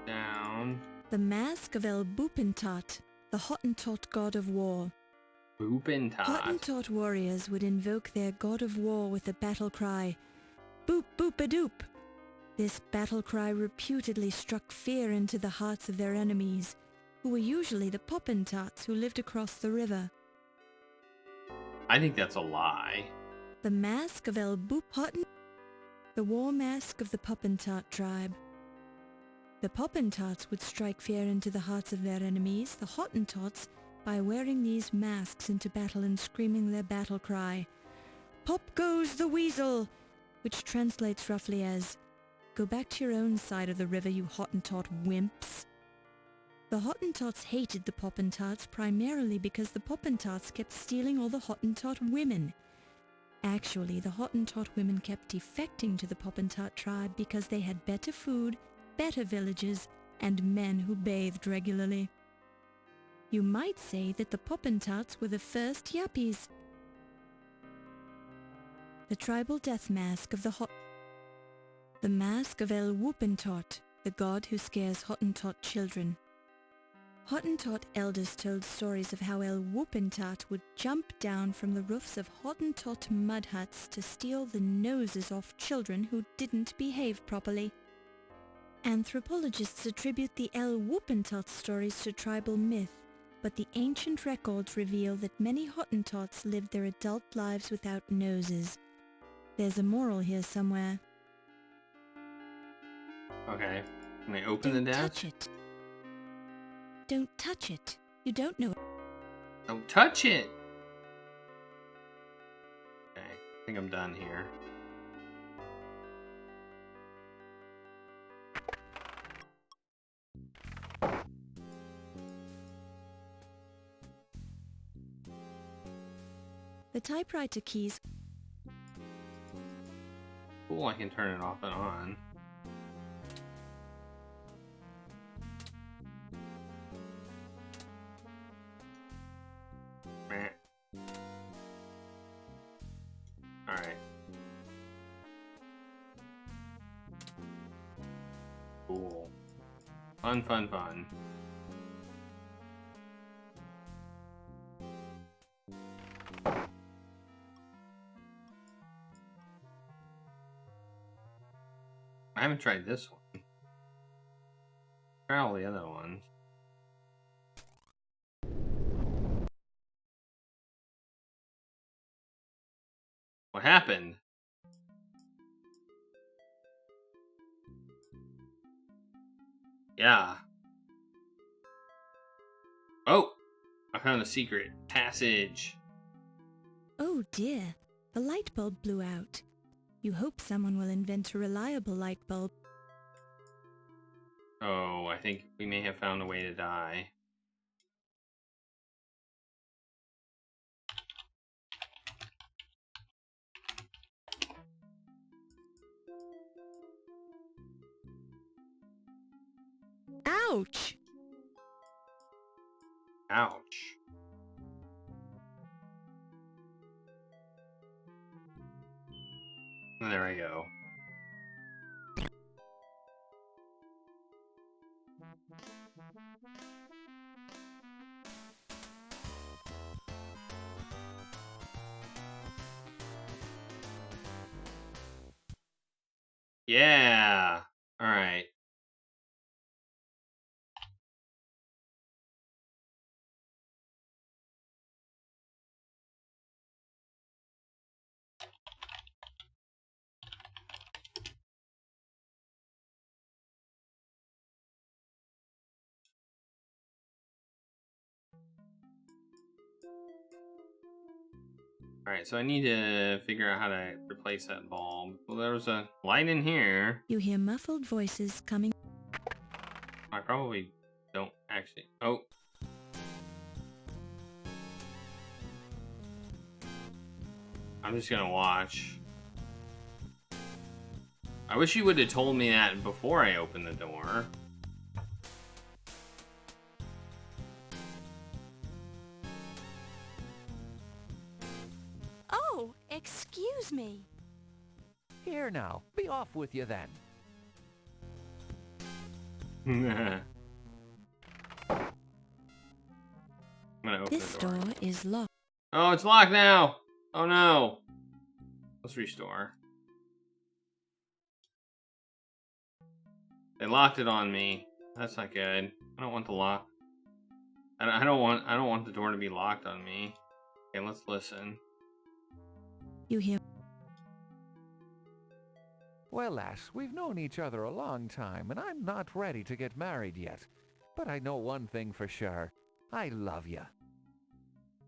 Down. The Mask of El Bupentat, the Hottentot god of war. Bupentat. Hottentot warriors would invoke their god of war with the battle cry, Boop boop-a-doop. This battle cry reputedly struck fear into the hearts of their enemies, who were usually the Poppentats who lived across the river. I think that's a lie. The Mask of El Bupotten, the war mask of the Poppentat tribe. The Poppentats would strike fear into the hearts of their enemies, the Hottentots, by wearing these masks into battle and screaming their battle cry, Pop goes the weasel, which translates roughly as, go back to your own side of the river, you Hottentot wimps. The Hottentots hated the Poppentats primarily because the Poppentats kept stealing all the Hottentot women. Actually, the Hottentot women kept defecting to the Poppentat tribe because they had better food, better villages, and men who bathed regularly. You might say that the Poppentats were the first yuppies. The tribal death mask of the Mask of El Wuppentot, the god who scares Hottentot children. Hottentot elders told stories of how El Wuppentat would jump down from the roofs of Hottentot mud huts to steal the noses off children who didn't behave properly. Anthropologists attribute the El Wuppentot stories to tribal myth, but the ancient records reveal that many Hottentots lived their adult lives without noses. There's a moral here somewhere. Okay. Can I open the desk? Touch it. Don't touch it. You don't know. Don't touch it! Okay. I think I'm done here. The typewriter keys. Cool, I can turn it off and on. Meh. Alright. Cool. Fun, fun, fun. I haven't tried this one. Try all the other ones. What happened? Yeah. Oh! I found a secret passage. Oh dear, the light bulb blew out. You hope someone will invent a reliable light bulb. Oh, I think we may have found a way to die. Ouch! Ouch. There I go. Yeah. All right. Alright, so I need to figure out how to replace that bulb. Well, there was a light in here. You hear muffled voices coming. I probably don't actually... Oh. I'm just gonna watch. I wish you would have told me that before I opened the door. Oh, excuse me. Here now, be off with you then. I'm gonna open This the door. door is locked. Oh, it's locked now! Oh no! Let's restore. They locked it on me. That's not good. I don't want the lock. I don't want the door to be locked on me. Okay, let's listen. You hear. Well, lass, we've known each other a long time, and I'm not ready to get married yet. But I know one thing for sure. I love you.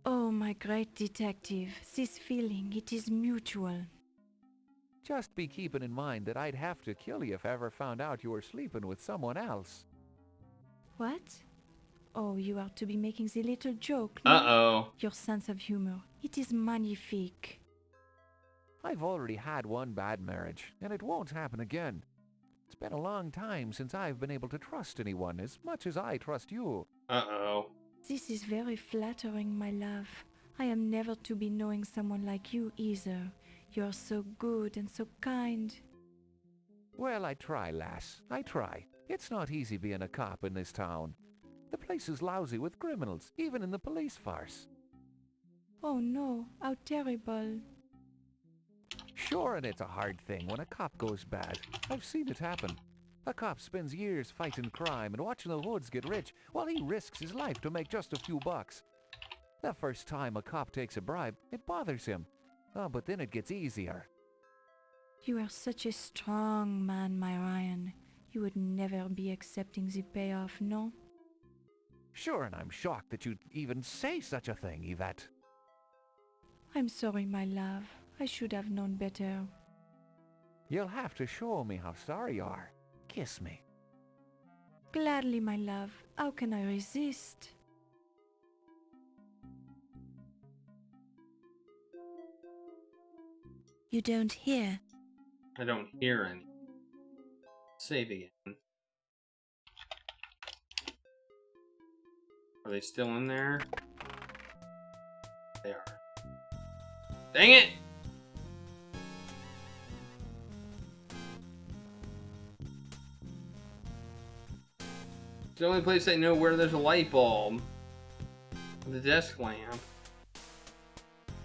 Oh, my great detective, this feeling, it is mutual. Just be keeping in mind that I'd have to kill you if I ever found out you were sleeping with someone else. What? Oh, you are to be making the little joke, no? Uh-oh. Your sense of humor, it is magnifique. I've already had one bad marriage, and it won't happen again. It's been a long time since I've been able to trust anyone as much as I trust you. Uh-oh. This is very flattering, my love. I am never to be knowing someone like you either. You are so good and so kind. Well, I try, lass. I try. It's not easy being a cop in this town. The place is lousy with criminals, even in the police force. Oh no, how terrible. Sure, and it's a hard thing when a cop goes bad. I've seen it happen. A cop spends years fighting crime and watching the hoods get rich while he risks his life to make just a few bucks. The first time a cop takes a bribe, it bothers him. Oh, but then it gets easier. You are such a strong man, my Ryan. You would never be accepting the payoff, no? Sure, and I'm shocked that you'd even say such a thing, Yvette. I'm sorry, my love. I should have known better. You'll have to show me how sorry you are. Kiss me. Gladly, my love. How can I resist? You don't hear. I don't hear any. Save again. Are they still in there? They are. Dang it! It's the only place I know where there's a light bulb. The desk lamp.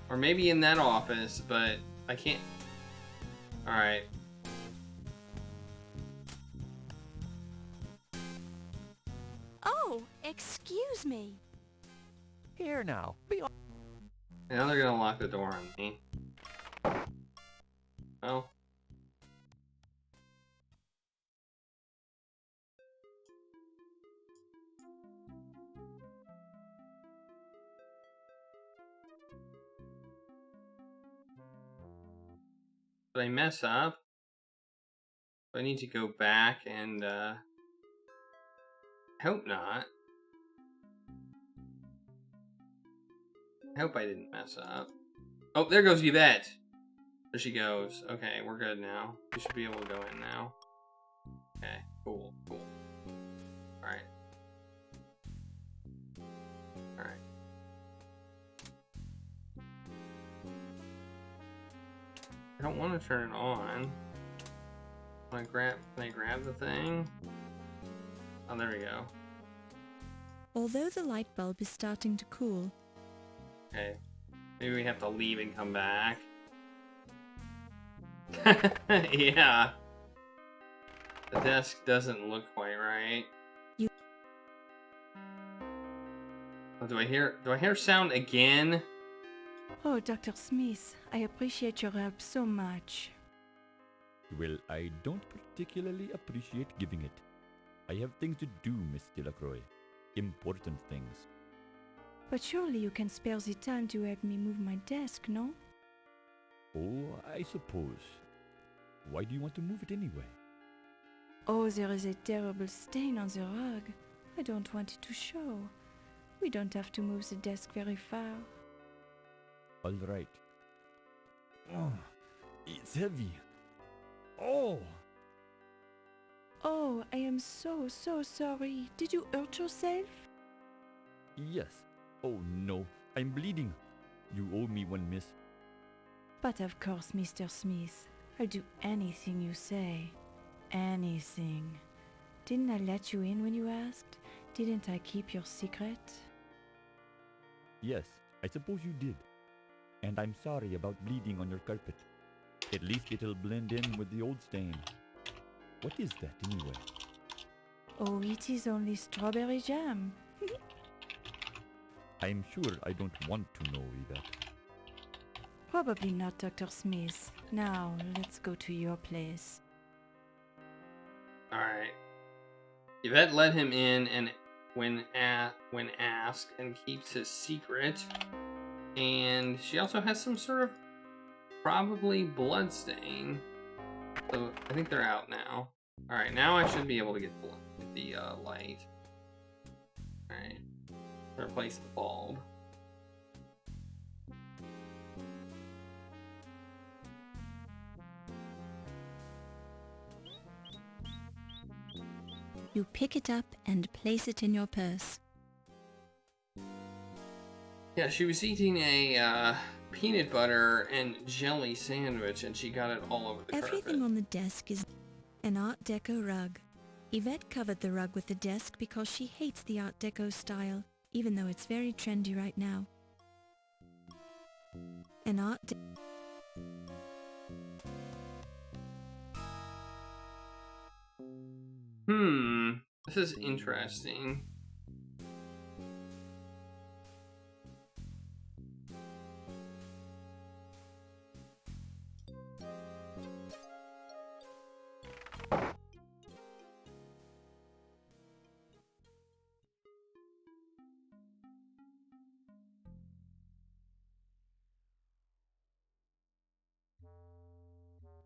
Or maybe in that office, but I can't. Alright. Oh, excuse me. Here now, be on. Now they're gonna lock the door on me. Oh. Did I mess up? Do I need to go back and, I hope not. I hope I didn't mess up. Oh, there goes Yvette. There she goes. Okay, we're good now. We should be able to go in now. Okay, cool, cool. Alright. Alright. I don't want to turn it on. Can I grab the thing? Oh, there we go. Although the light bulb is starting to cool. Okay. Maybe we have to leave and come back. Yeah. The desk doesn't look quite right. Oh, do I hear sound again? Oh, Dr. Smith, I appreciate your help so much. Well, I don't particularly appreciate giving it. I have things to do, Miss Delacroix. Important things. But surely you can spare the time to help me move my desk, no? Oh, I suppose. Why do you want to move it anyway? Oh, there is a terrible stain on the rug. I don't want it to show. We don't have to move the desk very far. All right. Oh, it's heavy. Oh! Oh, I am so sorry. Did you hurt yourself? Yes. Oh no, I'm bleeding. You owe me one, miss. But of course, Mr. Smith. I'll do anything you say. Anything. Didn't I let you in when you asked? Didn't I keep your secret? Yes, I suppose you did. And I'm sorry about bleeding on your carpet. At least it'll blend in with the old stain. What is that anyway? Oh, it is only strawberry jam. I'm sure I don't want to know, Yvette. Probably not, Dr. Smith. Now, let's go to your place. Alright. Yvette let him in and when asked and keeps his secret. And she also has some sort of probably blood stain. So I think they're out now. Alright, now I should be able to get the light. Alright. Replace the bulb. You pick it up and place it in your purse. Yeah, she was eating a peanut butter and jelly sandwich and she got it all over the Everything carpet. on the desk is an Art Deco rug. Yvette covered the rug with the desk because she hates the Art Deco style, even though it's very trendy right now. An Art Deco... This is interesting.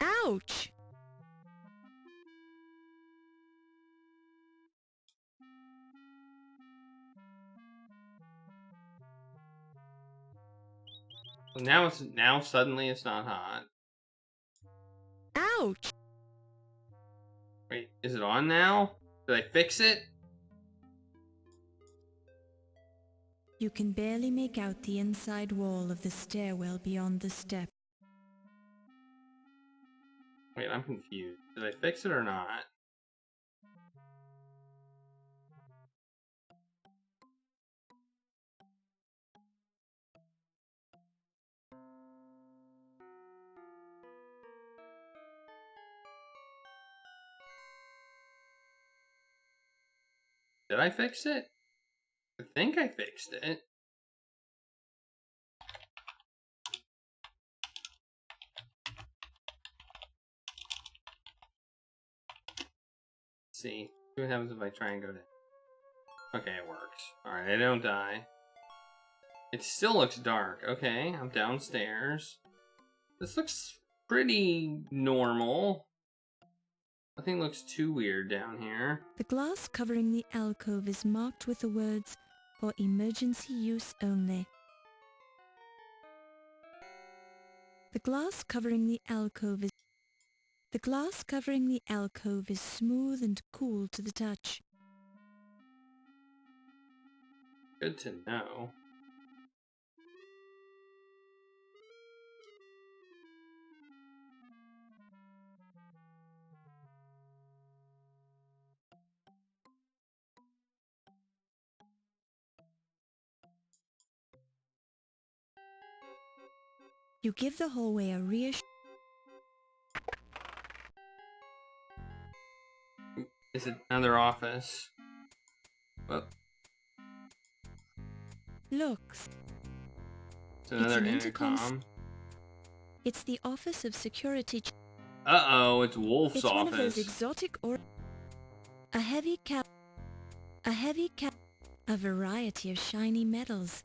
Ouch! Now suddenly it's not hot. Ouch! Wait, is it on now? Did I fix it? You can barely make out the inside wall of the stairwell beyond the step. Wait, I'm confused. Did I fix it or not? Did I fix it? I think I fixed it. Let's see what happens if I try and go down. Okay, it works. Alright, I don't die. It still looks dark. Okay, I'm downstairs. This looks pretty normal. Nothing looks too weird down here. The glass covering the alcove is marked with the words, "For emergency use only." The glass covering the alcove is smooth and cool to the touch. Good to know. You give the hallway a reassuring... Is it another office? Well, Looks. it's another an intercom. intercom. It's the Office of Security... Uh-oh, it's Wolf's It's office. one of those exotic or... A heavy cap... A variety of shiny metals.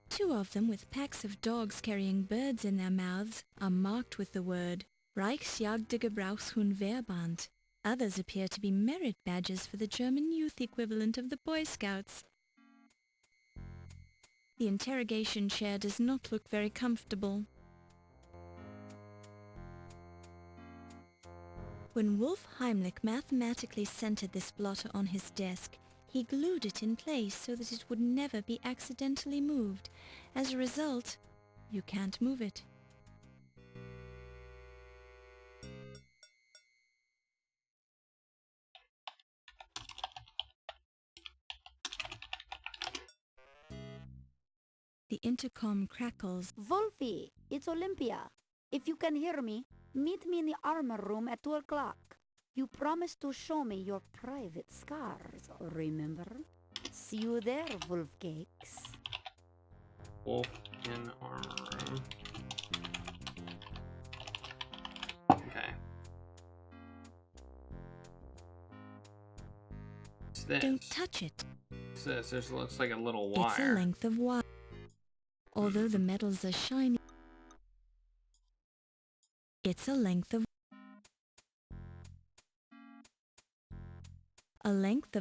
Two of them, with packs of dogs carrying birds in their mouths, are marked with the word Reichsjagdgebrauchshundverband. Others appear to be merit badges for the German youth equivalent of the Boy Scouts. The interrogation chair does not look very comfortable. When Wolf Heimlich mathematically centered this blotter on his desk, he glued it in place so that it would never be accidentally moved. As a result, you can't move it. The intercom crackles. Wolfie, it's Olympia. If you can hear me, meet me in the armor room at 2 o'clock. You promised to show me your private scars, remember? See you there, Wolfcakes. Wolf in armor room. Okay. What's this? Don't touch it. What's this? This looks like a little wire. It's a length of wire. Although the metals are shiny, it's a length of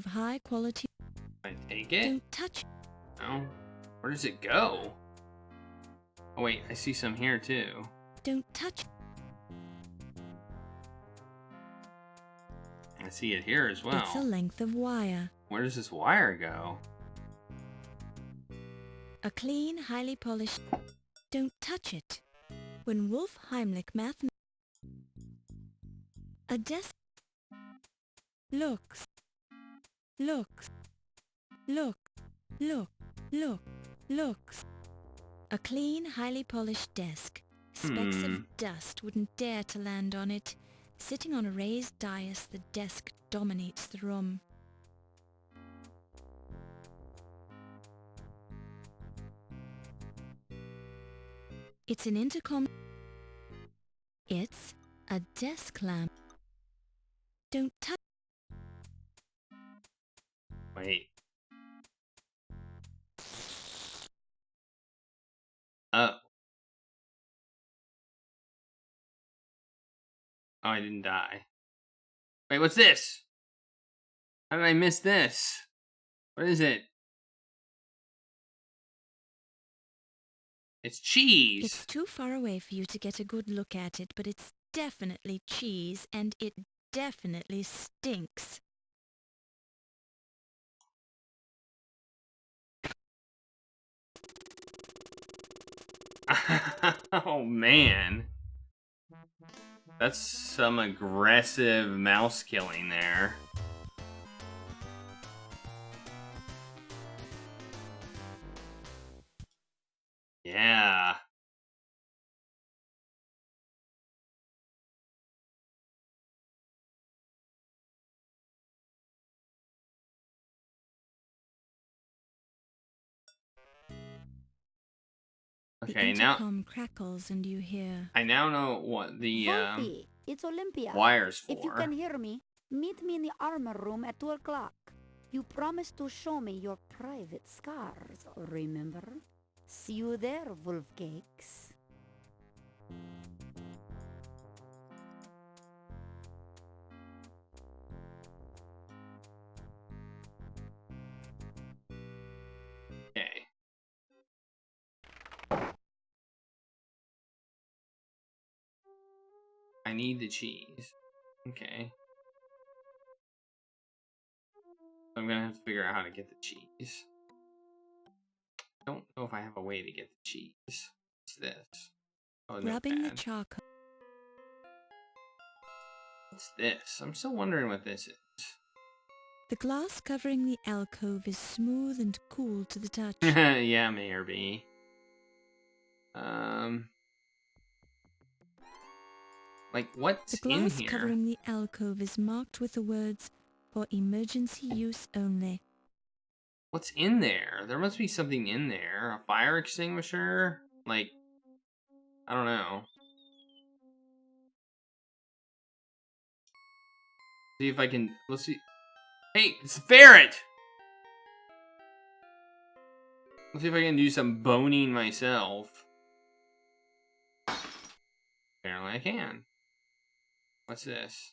high quality. I take it? Don't touch it. No. Where does it go? Oh wait, I see some here too. Don't touch it. I see it here as well. It's a length of wire. Where does this wire go? A clean, highly polished. Don't touch it. When Wolf Heimlich a desk looks. A clean, highly polished desk. Specks of dust wouldn't dare to land on it. Sitting on a raised dais, the desk dominates the room. It's an intercom. It's a desk lamp. Don't touch. Wait. Oh. Oh, I didn't die. Wait, what's this? How did I miss this? What is it? It's cheese. It's too far away for you to get a good look at it, but it's definitely cheese, and it definitely stinks. Oh man. That's some aggressive mouse killing there. Yeah. Okay, the intercom crackles and you hear. I now know what the Wolfie, it's Olympia. wire's for. If you can hear me, meet me in the armor room at 2 o'clock. You promised to show me your private scars, remember? See you there, Wolfcakes. Okay. I need the cheese. Okay. I'm gonna have to figure out how to get the cheese. I don't know if I have a way to get the cheese. What's this? Oh, Rubbing the notepad. charcoal. What's this? I'm still wondering what this is. The glass covering the alcove is smooth and cool to the touch. Yeah, Mayor B. Like, what's The glass in here? covering the alcove is marked with the words, "For emergency use only." What's in there? There must be something in there. A fire extinguisher? Like, I don't know. See if I can, let's see. Hey, it's a ferret! Let's see if I can do some boning myself. Apparently I can. What's this?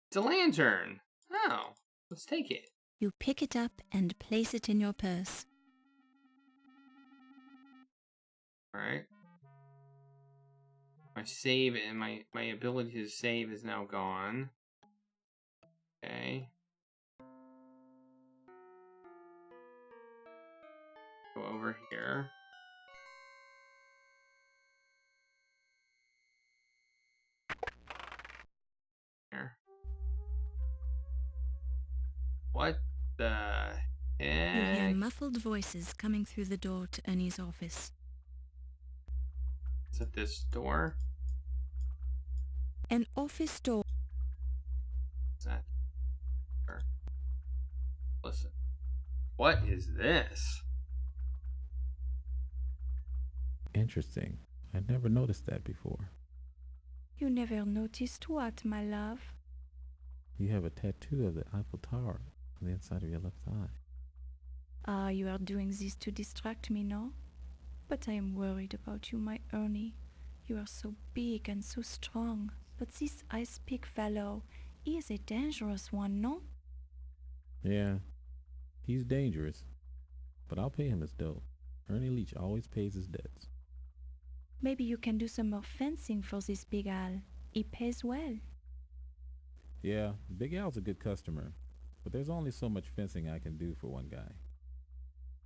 It's a lantern. Oh, let's take it. You pick it up and place it in your purse. Alright. My save and my ability to save is now gone. Okay. Go over here. Here. What the You hear heck? muffled voices coming through the door to Ernie's office. Is it this door? An office door. Is that? Listen. What is this? Interesting. I never noticed that before. You never noticed what, my love? You have a tattoo of the Eiffel Tower on the inside of your left eye. Ah, you are doing this to distract me, no? But I am worried about you, my Ernie. You are so big and so strong. But this ice pick fellow, he is a dangerous one, no? Yeah, he's dangerous, but I'll pay him his dough. Ernie Leach always pays his debts. Maybe you can do some more fencing for this Big Al. He pays well. Yeah, Big Al's a good customer, but there's only so much fencing I can do for one guy.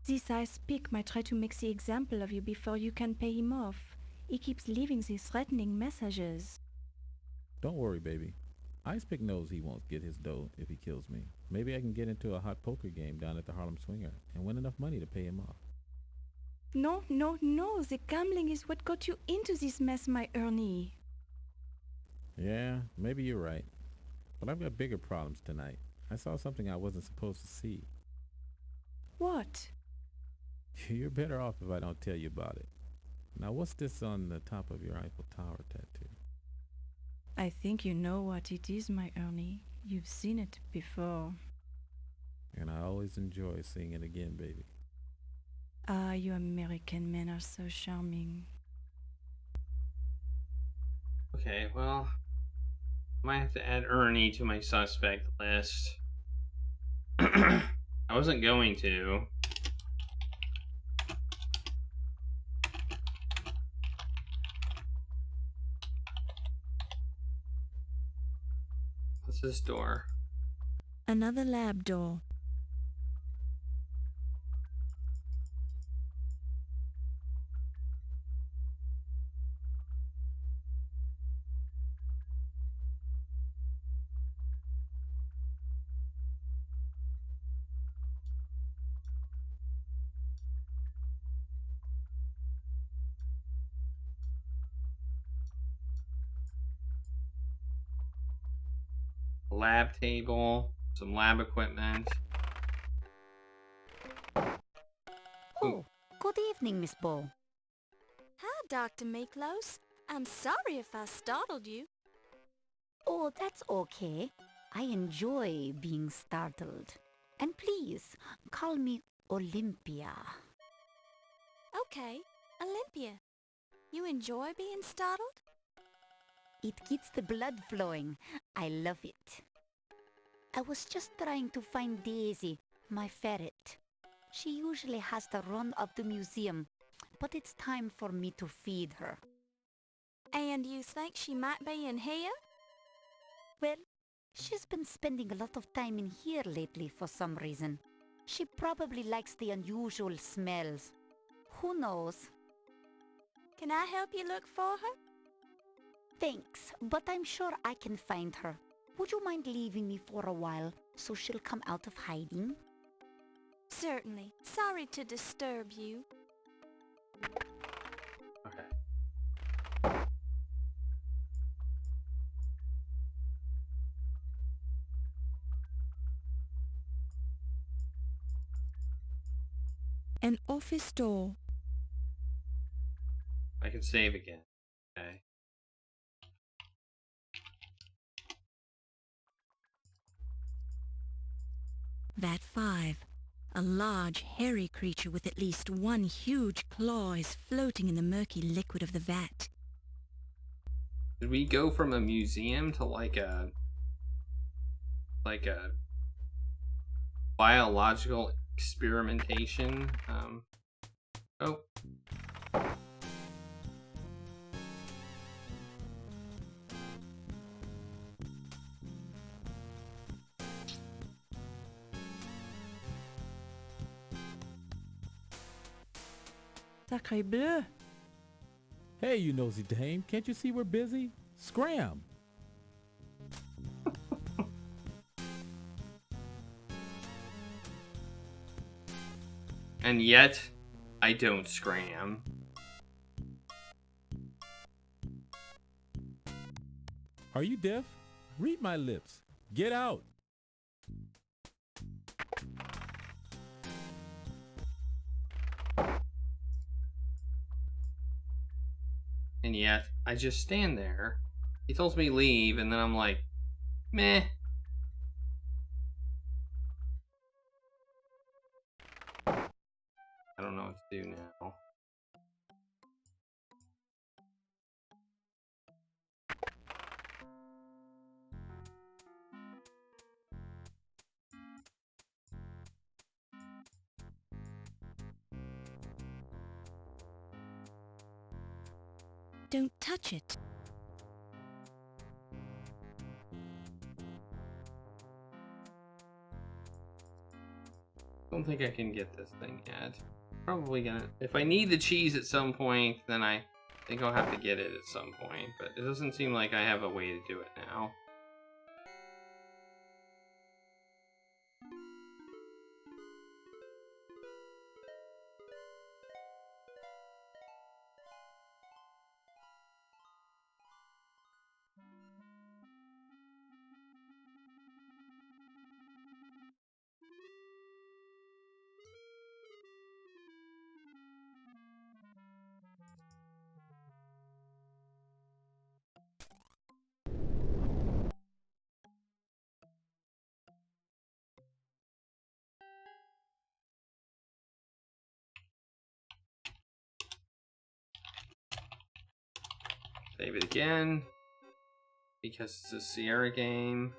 This ice pick might try to make the example of you before you can pay him off. He keeps leaving these threatening messages. Don't worry, baby. Icepick knows he won't get his dough if he kills me. Maybe I can get into a hot poker game down at the Harlem Swinger and win enough money to pay him off. No, no, no. The gambling is what got you into this mess, my Ernie. Yeah, maybe you're right. But I've got bigger problems tonight. I saw something I wasn't supposed to see. What? You're better off if I don't tell you about it. Now, what's this on the top of your Eiffel Tower tattoo? I think you know what it is, my Ernie. You've seen it before. And I always enjoy seeing it again, baby. Ah, you American men are so charming. Okay, well, I might have to add Ernie to my suspect list. I wasn't going to. What's this door? Another lab door. Lab table, some lab equipment. Oh, good evening, Miss Bow. Hi, Dr. Miklos. I'm sorry if I startled you. Oh, that's okay. I enjoy being startled. And please, call me Olympia. Okay, Olympia. You enjoy being startled? It gets the blood flowing. I love it. I was just trying to find Daisy, my ferret. She usually has the run of the museum, but it's time for me to feed her. And you think she might be in here? Well, she's been spending a lot of time in here lately for some reason. She probably likes the unusual smells. Who knows? Can I help you look for her? Thanks, but I'm sure I can find her. Would you mind leaving me for a while so she'll come out of hiding? Certainly. Sorry to disturb you. Okay. An office door. I can save again. Okay. VAT 5. A large, hairy creature with at least one huge claw is floating in the murky liquid of the vat. Did we go from a museum to like a biological experimentation? Oh. Sacré bleu. Hey, you nosy dame, can't you see we're busy? Scram! And yet, I don't scram. Are you deaf? Read my lips. Get out! And yet, I just stand there. He tells me leave, and then I'm like, meh. I don't know what to do now. Don't touch it. Don't think I can get this thing yet. Probably gonna... If I need the cheese at some point, then I think I'll have to get it at some point. But it doesn't seem like I have a way to do it now. Save it again. Because it's a Sierra game.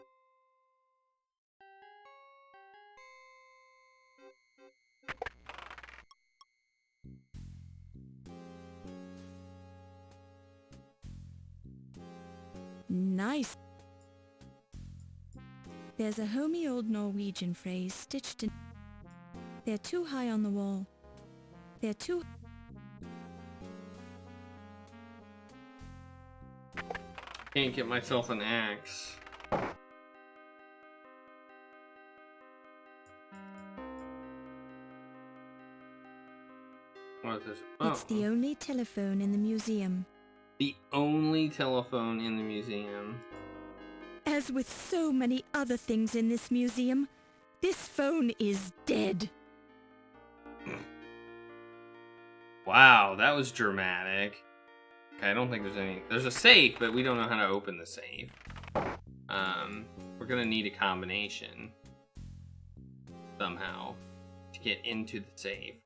Nice. There's a homey old Norwegian phrase stitched in. They're too high on the wall. They're too... Can't get myself an axe. What is this? Oh. It's the only telephone in the museum. The only telephone in the museum. As with so many other things in this museum, this phone is dead. Wow, that was dramatic. Okay, I don't think there's any... There's a safe, but we don't know how to open the safe. We're gonna need a combination. Somehow. To get into the safe.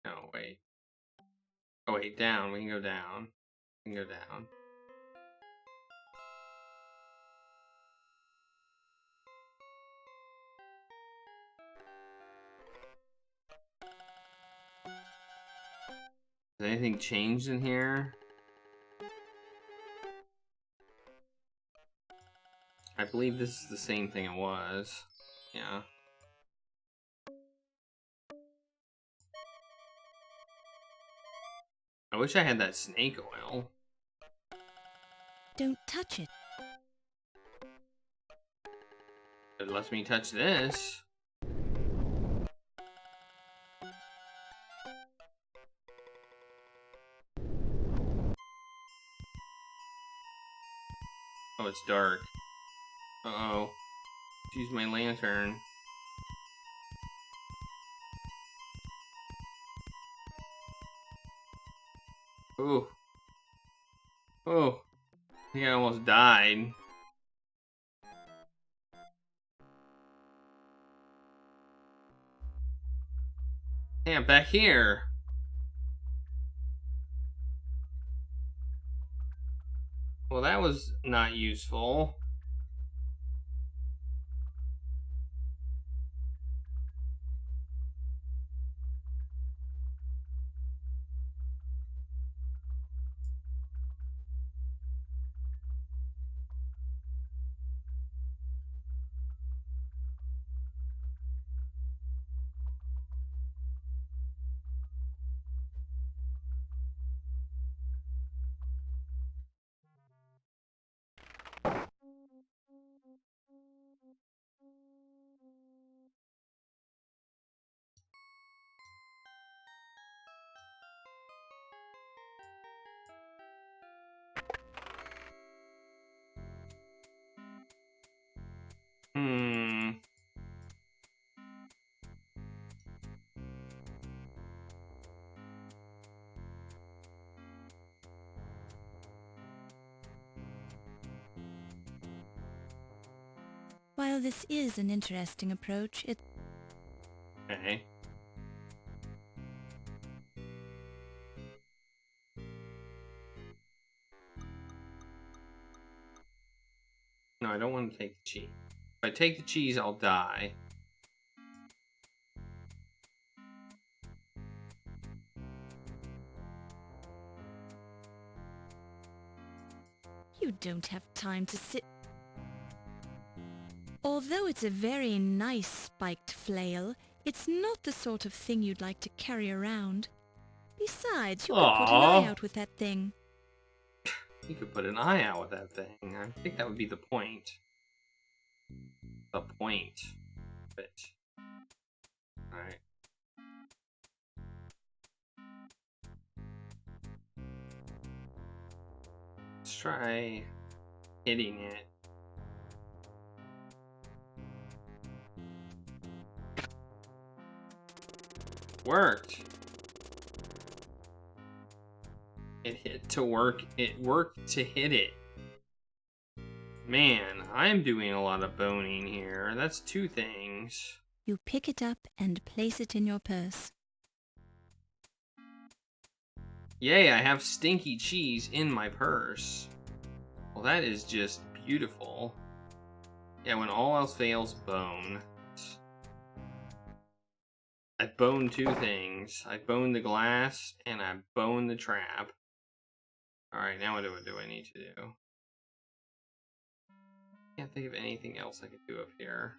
No, wait. Oh, wait, down. We can go down. We can go down. Has anything changed in here? I believe this is the same thing it was. Yeah. I wish I had that snake oil. Don't touch it. It lets me touch this. Oh, it's dark. Uh-oh. Let's use my lantern. Ooh. Oh. I think I almost died. Hey, I'm back here. Well, that was not useful. While this is an interesting approach, it... Okay. No, I don't want to take the cheese. If I take the cheese, I'll die. You don't have time to sit... Although it's a very nice spiked flail, it's not the sort of thing you'd like to carry around. Besides, you could put an eye out with that thing. You could put an eye out with that thing. I think that would be the point. The point of it. Alright. Let's try hitting it. Worked. It hit to work. It worked to hit it. Man, I'm doing a lot of boning here. That's two things. You pick it up and place it in your purse. Yay, I have stinky cheese in my purse. Well, that is just beautiful. Yeah, when all else fails, bone. I boned two things. I boned the glass, and I boned the trap. Alright, now what do I need to do? Can't think of anything else I could do up here.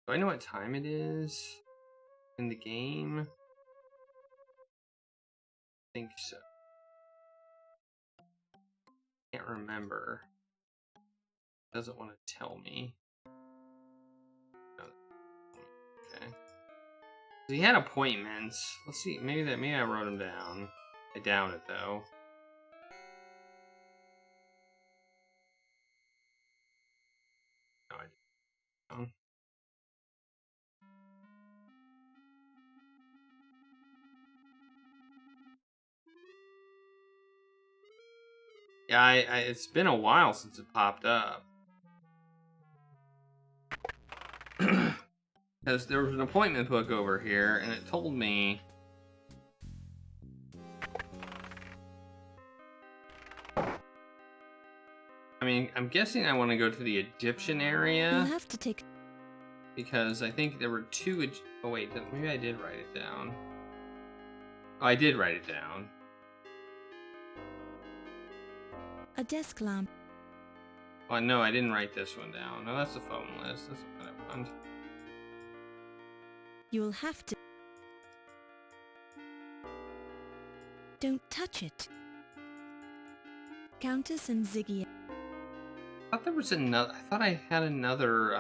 Do I know what time it is in the game? I think so. Can't remember. Doesn't want to tell me. Okay. So he had appointments. Let's see. Maybe I wrote them down. I doubt it though. No, I didn't. Yeah, it's been a while since it popped up. Because there was an appointment book over here, and it told me... I mean, I'm guessing I want to go to the Egyptian area. You'll have to take... Because I think there were two... Oh wait, maybe I did write it down. Oh, I did write it down. A desk lamp. Oh, no, I didn't write this one down. No, that's the phone list. That's what I want. You'll have to... Don't touch it. Countess and Ziggy... thought there was another. I thought I had another.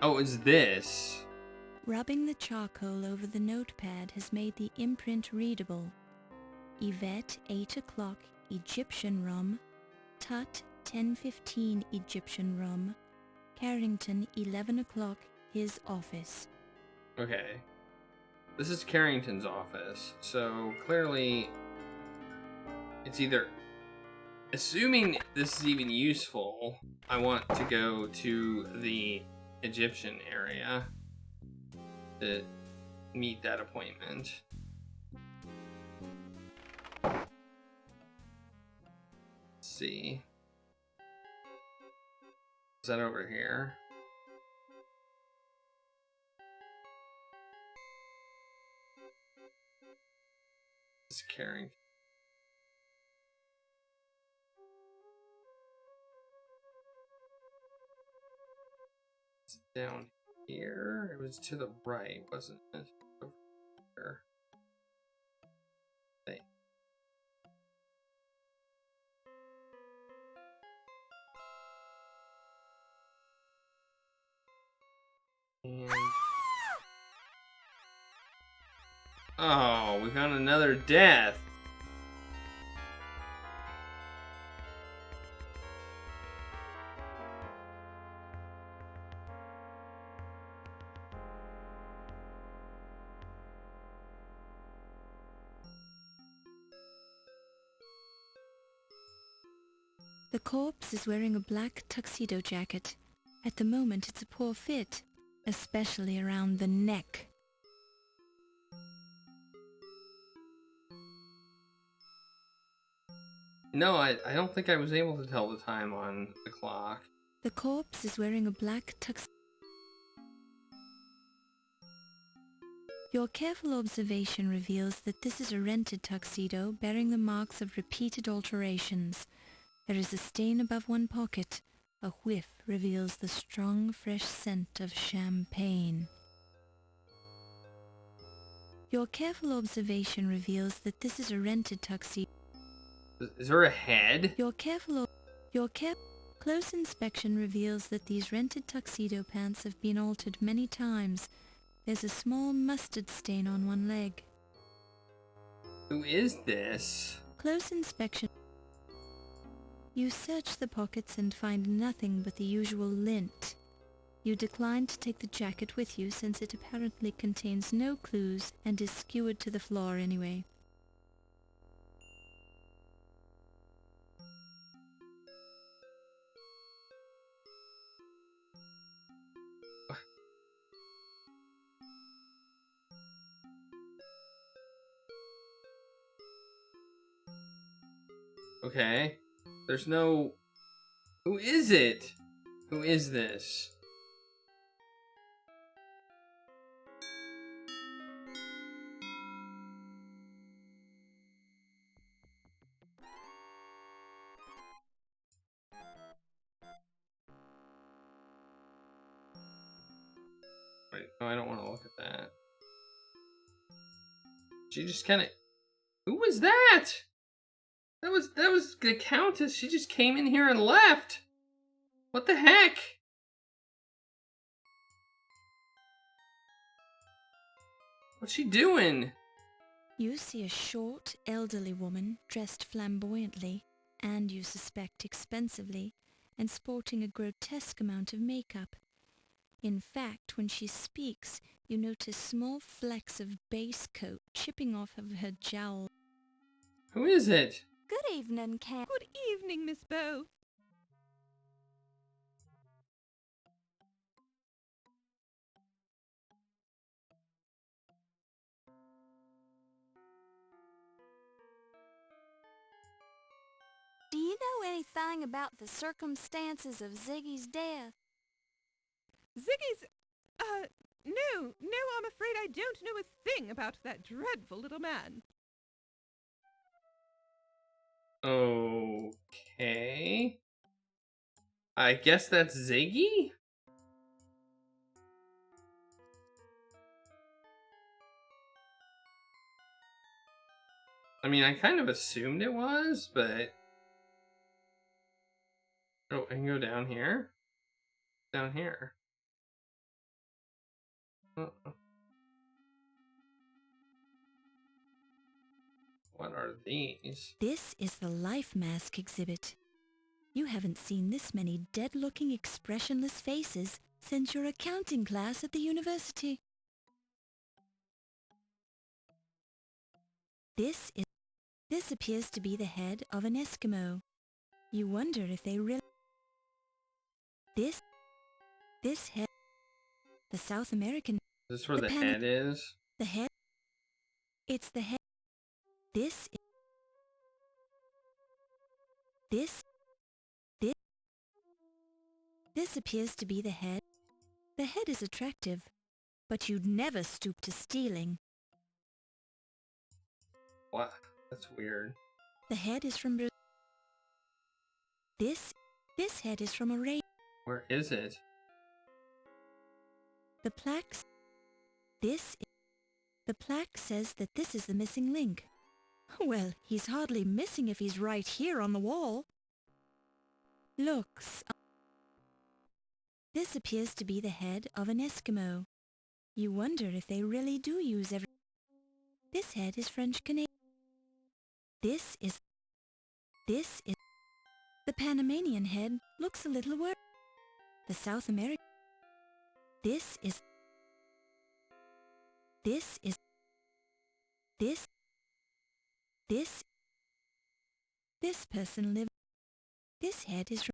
Oh, is this? Rubbing the charcoal over the notepad has made the imprint readable. Yvette, 8 o'clock, Egyptian rum. Tut, 10:15, Egyptian rum. Carrington, 11 o'clock, his office. Okay. This is Carrington's office, so clearly it's either... Assuming this is even useful, I want to go to the Egyptian area to meet that appointment. Let's see. Is that over here? This is Carrington. It's down here. It was to the right, wasn't it? Over here. Hey. And... Oh, we found another death. The corpse is wearing a black tuxedo jacket. At the moment it's a poor fit, especially around the neck. No, I don't think I was able to tell the time on the clock. The corpse is wearing a black tuxedo. Your careful observation reveals that this is a rented tuxedo bearing the marks of repeated alterations. There is a stain above one pocket. A whiff reveals the strong, fresh scent of champagne. Your careful observation reveals that this is a rented tuxedo. Is there a head? Close inspection reveals that these rented tuxedo pants have been altered many times. There's a small mustard stain on one leg. Who is this? Close inspection. You search the pockets and find nothing but the usual lint. You decline to take the jacket with you since it apparently contains no clues and is skewered to the floor anyway. Okay. There's no... Who is it? Who is this? Wait, no, I don't want to look at that. She just kind of... Who was that? That was the Countess. She just came in here and left. What the heck? What's she doing? You see a short, elderly woman dressed flamboyantly, and you suspect expensively, and sporting a grotesque amount of makeup. In fact, when she speaks, you notice small flecks of base coat chipping off of her jowl. Who is it? Good evening, Cat. Good evening, Miss Bow. Do you know anything about the circumstances of Ziggy's death? Ziggy's... no, I'm afraid I don't know a thing about that dreadful little man. Okay. I guess that's Ziggy? I mean, I kind of assumed it was, but... Oh, I can go down here? Down here. Uh-oh. What are these? This is the Life Mask exhibit. You haven't seen this many dead-looking, expressionless faces since your accounting class at the university. This appears to be the head of an Eskimo. You wonder if they really... This head... The South American... Is this where the head is? The head... It's the head... This appears to be the head. The head is attractive, but you'd never stoop to stealing. What? That's weird. The head is from Brazil. This head is from Arabia. Where is it? The plaque says that this is the missing link. Well, he's hardly missing if he's right here on the wall. Looks. This appears to be the head of an Eskimo. You wonder if they really do use every... This head is French-Canadian. This is... The Panamanian head looks a little worse. The South American... This person lives... This head is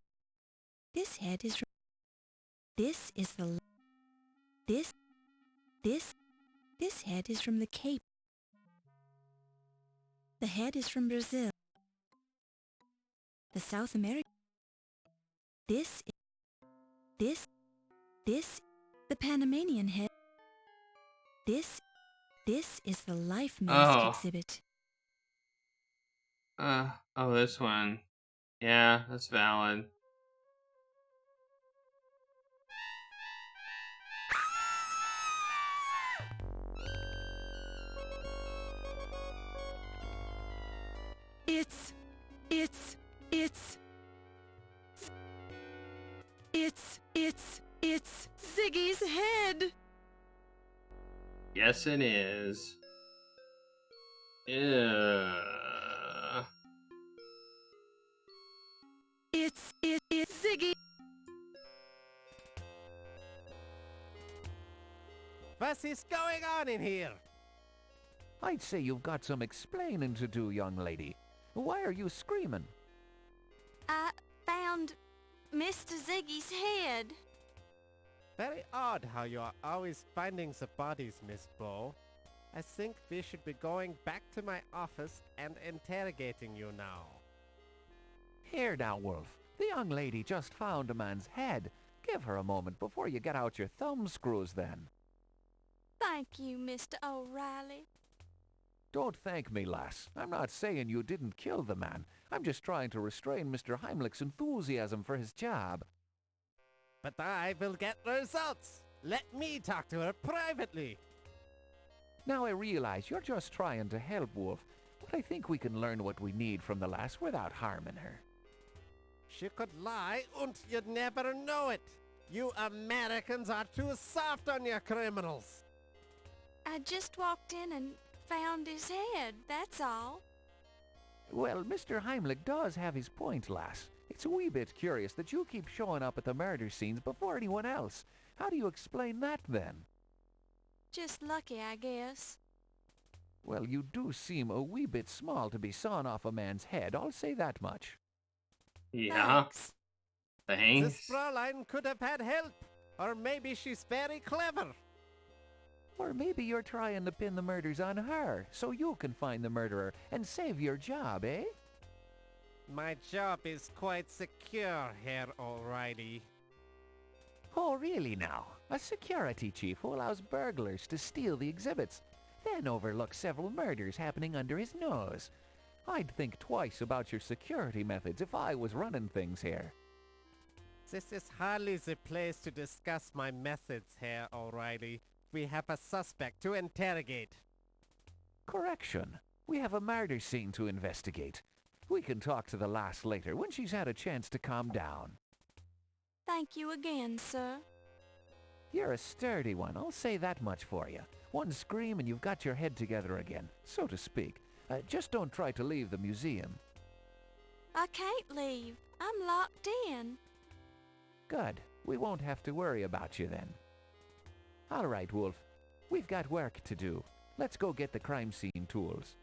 head is from the Cape. The head is from Brazil. The South American... The Panamanian head... This is the Life Mask exhibit. Oh, this one. Yeah, that's valid. It's Ziggy's head! Yes, it is. Yeah. It's Ziggy! What is going on in here? I'd say you've got some explaining to do, young lady. Why are you screaming? I found Mr. Ziggy's head. Very odd how you are always finding the bodies, Miss Bow. I think we should be going back to my office and interrogating you now. Here now, Wolf. The young lady just found a man's head. Give her a moment before you get out your thumb screws then. Thank you, Mr. O'Reilly. Don't thank me, lass. I'm not saying you didn't kill the man. I'm just trying to restrain Mr. Heimlich's enthusiasm for his job. But I will get results. Let me talk to her privately. Now I realize you're just trying to help, Wolf, but I think we can learn what we need from the lass without harming her. She could lie and you'd never know it. You Americans are too soft on your criminals. I just walked in and found his head, that's all. Well, Mr. Heimlich does have his point, lass. It's a wee bit curious that you keep showing up at the murder scenes before anyone else. How do you explain that, then? Just lucky, I guess. Well, you do seem a wee bit small to be sawing off a man's head, I'll say that much. Yeah. Thanks. This Fraulein could have had help. Or maybe she's very clever. Or maybe you're trying to pin the murders on her, so you can find the murderer and save your job, eh? My job is quite secure, Herr O'Reilly. Oh, really now? A security chief who allows burglars to steal the exhibits, then overlooks several murders happening under his nose. I'd think twice about your security methods if I was running things here. This is hardly the place to discuss my methods, Herr O'Reilly. We have a suspect to interrogate. Correction. We have a murder scene to investigate. We can talk to the lass later when she's had a chance to calm down. Thank you again, sir. You're a sturdy one, I'll say that much for you. One scream and you've got your head together again, so to speak. Just don't try to leave the museum. I can't leave. I'm locked in. Good. We won't have to worry about you then. All right, Wolf. We've got work to do. Let's go get the crime scene tools.